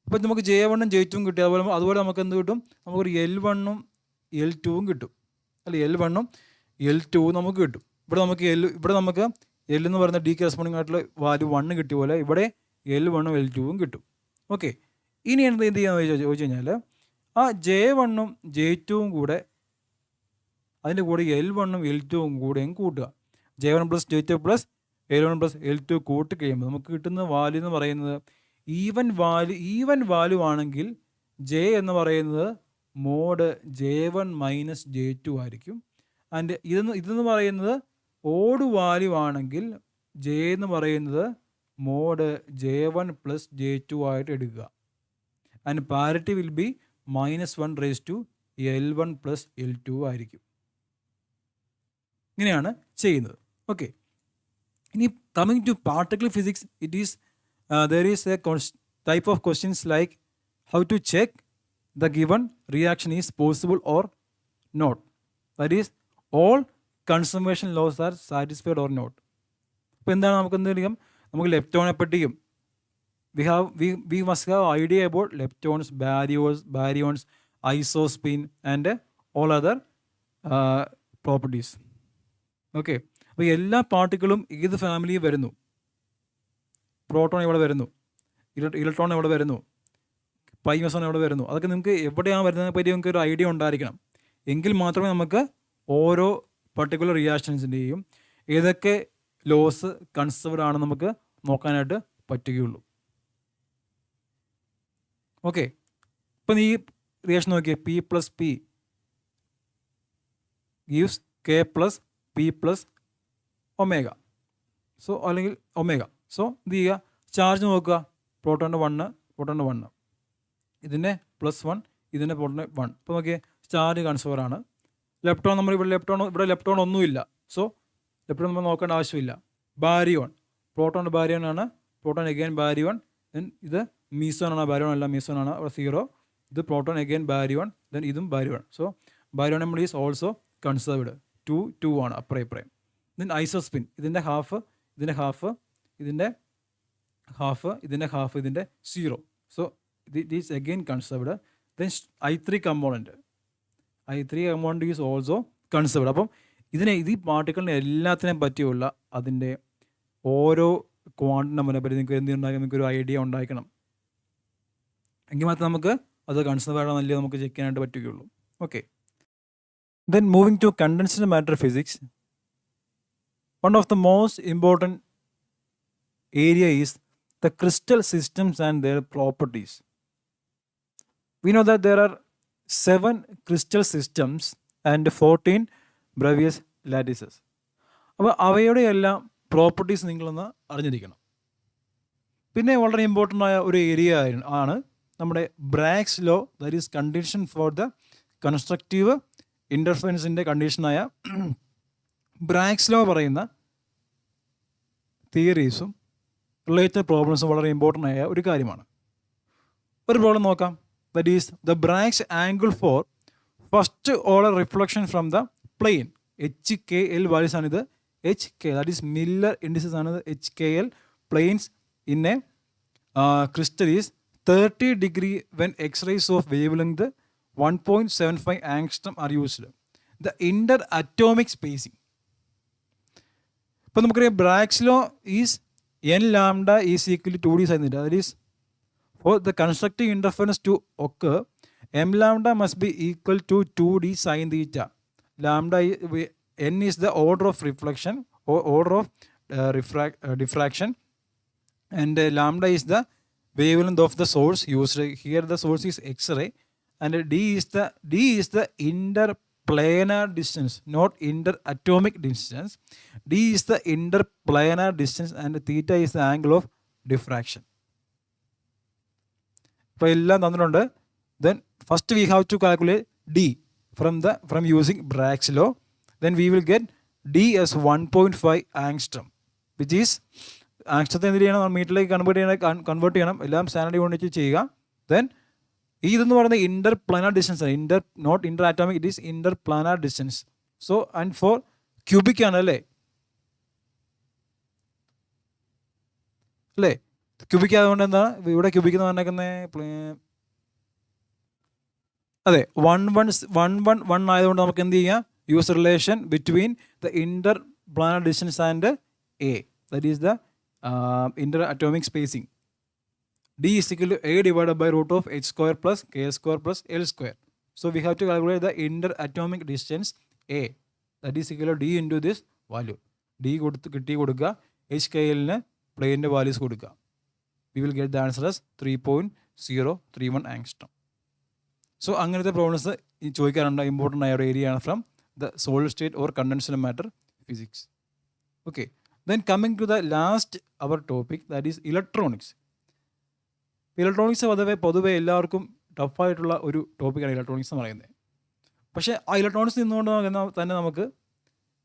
അപ്പോൾ നമുക്ക് ജെ വണ്ണും ജെ ടുവും കിട്ടി. അതുപോലെ നമുക്ക് എന്ത് കിട്ടും, നമുക്കൊരു L1ഉം L2ഉം കിട്ടും, അല്ല L1ഉം L2ഉം നമുക്ക് കിട്ടും. ഇവിടെ നമുക്ക് L എന്ന് പറയുന്ന ഡി കറസ്പോണ്ടിങ് ആയിട്ടുള്ള വാല്യൂ 1 കിട്ടിയ പോലെ ഇവിടെ L1ഉം L2ഉം കിട്ടും. ഓക്കെ, ഇനി എന്ത് ചെയ്യാന്ന് ചോദിച്ചു കഴിഞ്ഞാൽ ആ J1ഉം J2ഉം കൂടെ അതിൻ്റെ കൂടെ L1ഉം L2ഉം കൂടെയും കൂട്ടുക. J1 + J2 + L1 + L2 കൂട്ടി കഴിയുമ്പോൾ നമുക്ക് കിട്ടുന്ന വാല്യൂ എന്ന് പറയുന്നത് ഈവൻ വാല്യൂ ആണെങ്കിൽ J എന്ന് പറയുന്നത് മോഡ് J1 - J2 ആയിരിക്കും. ആൻഡ് ഇതെന്ന് പറയുന്നത് ഓഡ് വാല്യൂ ആണെങ്കിൽ J എന്ന് പറയുന്നത് മോഡ് J1 + J2 ആയിട്ട് എടുക്കുക. And parity will B -1/L1 + L2 ആയിരിക്കും. ഇങ്ങനെയാണ് ചെയ്യുന്നത്. ഓക്കെ, ഇനി coming to particle physics, there is a type of questions like how to check the given reaction is possible or not. That is, all conservation laws are satisfied or not. അപ്പോൾ എന്താണ് നമുക്ക് ലെപ്റ്റോണെ പറ്റിയും we must have idea about leptons, baryons, isospin and all other properties. Okay, അപ്പോൾ എല്ലാ പാർട്ടിക്കിളും ഏത് ഫാമിലിയിൽ വരുന്നു, പ്രോട്ടോൺ എവിടെ വരുന്നു, ഇലക്ട്രോൺ എവിടെ വരുന്നു, പൈമസോൺ എവിടെ വരുന്നു, അതൊക്കെ നിങ്ങൾക്ക് എവിടെയാണ് വരുന്നതിനെ പറ്റി നിങ്ങൾക്ക് ഒരു ഐഡിയ ഉണ്ടായിരിക്കണം. എങ്കിൽ മാത്രമേ നമുക്ക് ഓരോ പർട്ടിക്കുലർ റിയാക്ഷൻസിൻ്റെയും ഏതൊക്കെ ലോസ് കൺസേർവ്ഡ് ആണെന്ന് നമുക്ക് നോക്കാനായിട്ട് പറ്റുകയുള്ളൂ. ഓക്കെ, ഇപ്പം ഈ റിയാക്ഷൻ നോക്കിയേ, P + P gives K + P + omega. So അല്ലെങ്കിൽ ഒമേഗ. സോ എന്ത് ചെയ്യുക, ചാർജ് നോക്കുക, പ്രോട്ടോണിൻ്റെ 1 ഇതിൻ്റെ +1 ഇതിൻ്റെ പ്രോട്ടോണിൻ്റെ 1. ഇപ്പോൾ നോക്കിയേ, ചാർജ് കൺസേർവർ ആണ്. ലെപ്റ്റോൺ ഇവിടെ ലെപ്റ്റോൺ ഒന്നുമില്ല. സോ ലെപ്റ്റോൺ നമ്മൾ നോക്കേണ്ട ആവശ്യമില്ല. ബാരിയോൺ, പ്രോട്ടോൺ ബാരിയോൺ ആണ്, പ്രോട്ടോൺ അഗൈൻ ബാരിയോൺ. ദെൻ ഇത് മീസോൺ ആണ്, ബാരിയോൺ അല്ല മീസോൺ ആണ്, അവിടെ 0. ഇത് പ്രോട്ടോൺ അഗൈൻ ബാരിയോൺ, ദെൻ ഇതും baryon. So baryon number is also conserved. 2 ആണ് അപ്പുറം. ദെൻ ഐസോസ്പിൻ, ഇതിൻ്റെ ഹാഫ്, ഇതിൻ്റെ ഹാഫ്, ഇതിൻ്റെ ഹാഫ്, ഇതിൻ്റെ ഹാഫ്, ഇതിൻ്റെ 0. So it is again conserved. Then I3 component is also conserved. അപ്പം ഈ പാർട്ടിക്കിളിനെ എല്ലാത്തിനെയും പറ്റിയുള്ള അതിൻ്റെ ഓരോ ക്വാണ്ടം നമ്പറിനെ പറ്റി നിങ്ങൾക്ക് ഒരു ഐഡിയ ഉണ്ടായിരിക്കണം. എങ്കിൽ മാത്രമേ നമുക്ക് അത് കൺസേർവ് ആണോ നല്ലയോ നമുക്ക് ചെക്ക് ചെയ്യാനായിട്ട് പറ്റുകയുള്ളൂ. Okay, then moving to condensed matter physics, one of the most important area is the crystal systems and their properties. We know that there are 7 crystal systems and 14 Bravais lattices. അപ്പോൾ അവയുടെ എല്ലാം പ്രോപ്പർട്ടീസ് നിങ്ങളൊന്ന് അറിഞ്ഞിരിക്കണം. പിന്നെ വളരെ ഇമ്പോർട്ടൻ്റ് ആയ ഒരു ഏരിയ ആണ് നമ്മുടെ Bragg's law, that is condition for the constructive ഇൻ്റർഫറൻസിൻ്റെ കണ്ടീഷനായ ബ്രാഗ്സ് ലോ പറയുന്ന തിയറീസും റിലേറ്റഡ് പ്രോബ്ലംസും വളരെ ഇമ്പോർട്ടൻ്റ് ആയ ഒരു കാര്യമാണ്. ഒരു പ്രോബ്ലം നോക്കാം. That is the Bragg's angle for first order reflection from the plane. HKL values ആണിത്. HK that is Miller indices ആണ്. HKL planes in a crystal is 30 degree when X-rays of wavelength 1.75 angstrom are used. The inter-atomic spacing. ഇപ്പോൾ നമുക്കറിയാം Bragg's law is n lambda is equal to 2d sin theta. That is, for the constructive interference to occur, m lambda must be equal to 2d sin theta. Lambda n is the order of reflection or order of diffraction, and lambda is the wavelength of the source used. Here the source is X-ray, and d is the interplanar distance, not interatomic distance. D is the interplanar distance and theta is the angle of diffraction. അപ്പോൾ എല്ലാം തന്നിട്ടുണ്ട്. Then first we have to calculate D from using Bragg's law. Then we will get D as 1.5 angstrom, which is ആങ്സ്ട്രത്തെ എന്ത് ചെയ്യണം, മീറ്ററിലേക്ക് കൺവേർട്ട് ചെയ്യണം. എല്ലാം സ്റ്റാൻഡേർഡ് യൂണിറ്റ് ചെയ്യുക. ദെൻ ഇതെന്ന് പറയുന്നത് ഇന്റർ പ്ലാനാർ ഡിസ്റ്റൻസ് ആണ്, not interatomic, it is interplanar distance. So and for cubic ആണ് അല്ലേ, ക്യൂബിക് ആയതുകൊണ്ട് എന്താണ് ഇവിടെ ക്യൂബിക് എന്ന് പറഞ്ഞേക്കുന്നത്, അതെ 1 ആയതുകൊണ്ട് നമുക്ക് എന്ത് ചെയ്യാം, use relation between the interplanar distance and a, that is the interatomic spacing. D is equal to A divided by root of h square plus k square plus L square. So we have to calculate the inter-atomic distance A. That is equal to D into this value. D കിട്ടി കൊടുക്കുക, HKLന് പ്ലെയിൻ്റെ വാല്യൂസ് കൊടുക്കുക. We will get the answer as 3.031 angstrom. So അങ്ങനത്തെ പ്രോബ്ലംസ് ചോദിക്കാറുണ്ട്. ഇമ്പോർട്ടൻ്റ് ആയ ഒരു ഏരിയ ആണ് from the solid state or condensed matter physics. Okay, then coming to the last hour topic, that is electronics. Electronics പൊതുവെ എല്ലാവർക്കും ടഫായിട്ടുള്ള ഒരു ടോപ്പിക്കാണ് ഇലക്ട്രോണിക്സ് എന്ന് പറയുന്നത്. പക്ഷേ ആ ഇലക്ട്രോണിക്സ് നിന്നുകൊണ്ട് തന്നെ നമുക്ക്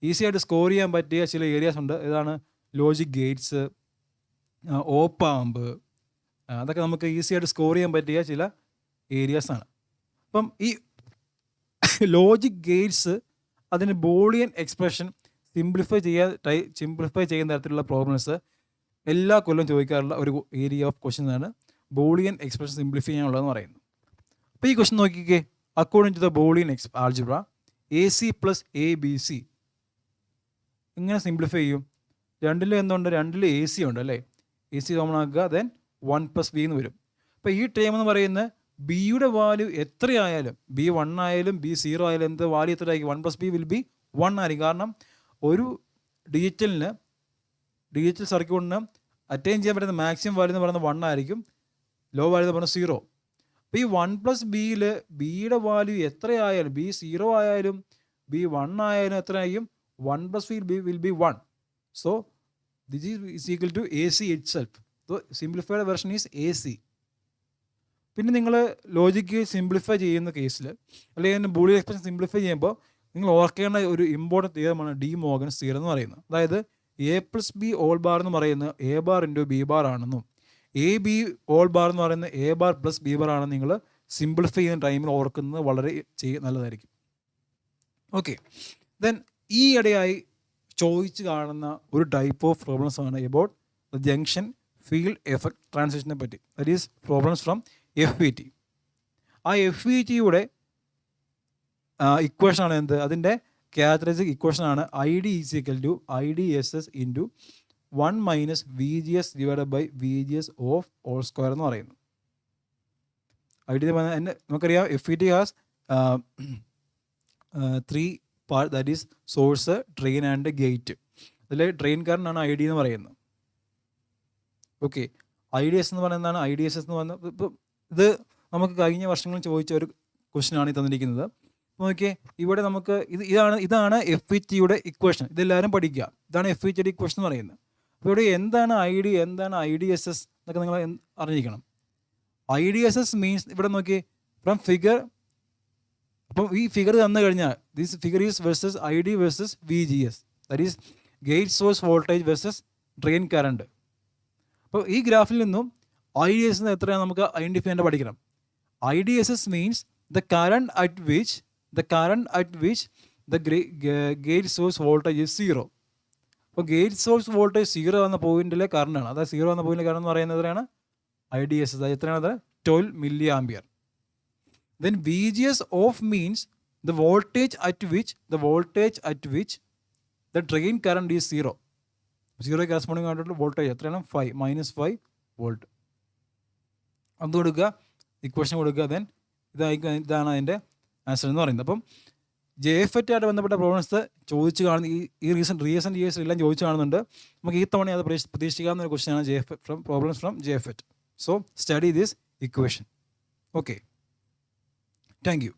ഈസി ആയിട്ട് സ്കോർ ചെയ്യാൻ പറ്റിയ ചില ഏരിയാസ് ഉണ്ട്. ഇതാണ് ലോജിക് ഗേറ്റ്സ്, ഓപ്പാമ്പ്, അതൊക്കെ നമുക്ക് ഈസി ആയിട്ട് സ്കോർ ചെയ്യാൻ പറ്റിയ ചില ഏരിയാസാണ്. അപ്പം ഈ ലോജിക് ഗേറ്റ്സ് അതിന് ബോളിയൻ എക്സ്പ്രഷൻ സിംപ്ലിഫൈ ചെയ്യുന്ന തരത്തിലുള്ള പ്രോബ്ലംസ് എല്ലാ കൊല്ലം ചോദിക്കാറുള്ള ഒരു ഏരിയ ഓഫ് ക്വസ്റ്റ്യൻ ആണ് ബോളിയൻ എക്സ്പ്രഷൻ സിംപ്ലിഫൈ ചെയ്യാനുള്ളതെന്ന് പറയുന്നു. അപ്പോൾ ഈ ക്വസ്റ്റ്യൻ നോക്കിക്കേ, according to the Boolean algebra AC plus ABC ഇങ്ങനെ സിംപ്ലിഫൈ ചെയ്യും. രണ്ടിൽ എന്തുണ്ട്, രണ്ടിൽ AC ഉണ്ട് അല്ലേ, AC കോമൺ ആക്കുക, ദെൻ 1 + B എന്ന് വരും. അപ്പോൾ ഈ ടേം എന്ന് പറയുന്നത് ബിയുടെ വാല്യൂ എത്രയായാലും, B 1 ആയാലും B 0 ആയാലും എന്ത് വാല്യൂ എത്ര ആയിരിക്കും, 1 + B വിൽ ബി 1 ആയിരിക്കും. കാരണം ഒരു ഡിജിറ്റൽ സർക്യൂട്ടിന് അറ്റൈൻ ചെയ്യാൻ പറ്റുന്ന മാക്സിമം വാല്യൂ എന്ന് പറയുന്നത് 1 ആയിരിക്കും, ലോ വാല്യൂ എന്ന് പറയുന്നത് 0. അപ്പോൾ ഈ 1 + Bയിൽ ബിയുടെ വാല്യൂ എത്രയായാലും, B 0 ആയാലും B 1 ആയാലും എത്രയായിരിക്കും, 1 + B will be 1. So this is equal to AC itself. So simplified version is AC. പിന്നെ നിങ്ങൾ ലോജിക്ക് സിംപ്ലിഫൈ ചെയ്യുന്ന കേസിൽ അല്ലെങ്കിൽ ബൂളിയൻ എക്സ്പ്രഷൻ സിംപ്ലിഫൈ ചെയ്യുമ്പോൾ നിങ്ങൾ ഓർക്കേണ്ട ഒരു ഇമ്പോർട്ടൻറ്റ് തിയറമാണ് ഡി മോർഗൻസ് തിയറം എന്ന് പറയുന്നത്. അതായത് A + B ഓൾ ബാർ എന്ന് പറയുന്നത് A bar into B bar ആണെന്നും AB ഓൾ ബാർ എന്ന് പറയുന്നത് A ബാർ + B ബാർ ആണെന്ന് നിങ്ങൾ സിംപ്ലിഫൈ ചെയ്യുന്ന ടൈമിൽ ഓർക്കുന്നത് വളരെ നല്ലതായിരിക്കും. ഓക്കെ, ദെൻ ഈ ഇടയായി ചോദിച്ച് കാണുന്ന ഒരു ടൈപ്പ് ഓഫ് പ്രോബ്ലംസ് ആണ് about the junction field effect ട്രാൻസിഷനെ പറ്റി. That is problems from FET. ആ FETയുടെ ഇക്വേഷനാണ് എന്ത്, അതിൻ്റെ ക്യാരക്ടറിസ്റ്റിക് ഇക്വേഷനാണ് ID is equal to IDSS into 1 - VGS divided by VGS off whole square എന്ന് പറയുന്നു. ID നമുക്കറിയാം FET has 3 part, that is source, drain and gate. അതിൽ ഡ്രെയിൻ കറണ്ടാണ് ID എന്ന് പറയുന്നത്. ഓക്കെ, IDS എന്ന് പറയുന്നതാണ് IDSS എന്ന് പറയുന്നത്. ഇപ്പം ഇത് നമുക്ക് കഴിഞ്ഞ വർഷങ്ങളിൽ ചോദിച്ച ഒരു ക്വസ്റ്റ്യനാണ് ഈ തന്നിരിക്കുന്നത്. നോക്കിയേ, ഇവിടെ നമുക്ക് ഇതാണ് FETയുടെ ഇക്വേഷൻ. ഇതെല്ലാവരും പഠിക്കുക. ഇതാണ് FETയുടെ ഇക്വേഷൻ എന്ന് പറയുന്നത്. അപ്പോൾ ഇവിടെ എന്താണ് ID, എന്താണ് IDSS എന്നൊക്കെ നിങ്ങൾ അറിഞ്ഞിരിക്കണം. IDSS മീൻസ് ഇവിടെ നോക്കിയേ ഫ്രം ഫിഗർ. അപ്പം ഈ ഫിഗർ തന്നു കഴിഞ്ഞാൽ this figure is versus ID versus VGS, that is gate source voltage versus drain current. അപ്പോൾ ഈ ഗ്രാഫിൽ നിന്നും IDSS എത്രയാണ് നമുക്ക് ഐഡൻറ്റിഫൈ ചെയ്യേണ്ട പഠിക്കണം. IDSS means the current at which the gate source voltage is 0. അപ്പോൾ ഗേറ്റ് സോഴ്സ് വോൾട്ടേജ് 0 എന്ന പോയിന്റിലെ കറണ്ടാണ്. അതായത് 0 എന്ന പോയിന്റിലെ കറണ്ട് എന്ന് പറയുന്നത് എത്രയാണ്, IDSS. അത് എത്രയാണ്, അത് 12 mA. Then VGS off means the voltage at which the drain current is 0. 0 corresponding ആയിട്ടുള്ള വോൾട്ടേജ് എത്രയാണ്, -5 വോൾട്ട്. അത് കൊടുക്കുക, ഇക്വേഷൻ കൊടുക്കുക. ദെൻ ഇതാണ് അതിൻ്റെ ആൻസർ എന്ന് പറയുന്നത്. അപ്പം JFET ആയിട്ട് ബന്ധപ്പെട്ട പ്രോബ്ലംസ് ചോദിച്ച് കാണുന്ന ഈ റീസെൻറ്റ് ഇയേഴ്സ് എല്ലാം ചോദിച്ച് കാണുന്നുണ്ട്. നമുക്ക് ഈ തവണ അത് പ്രതീക്ഷിക്കാവുന്ന ഒരു ക്വസ്റ്റ്യനാണ് problems from JFET. So study this equation. Okay, thank you.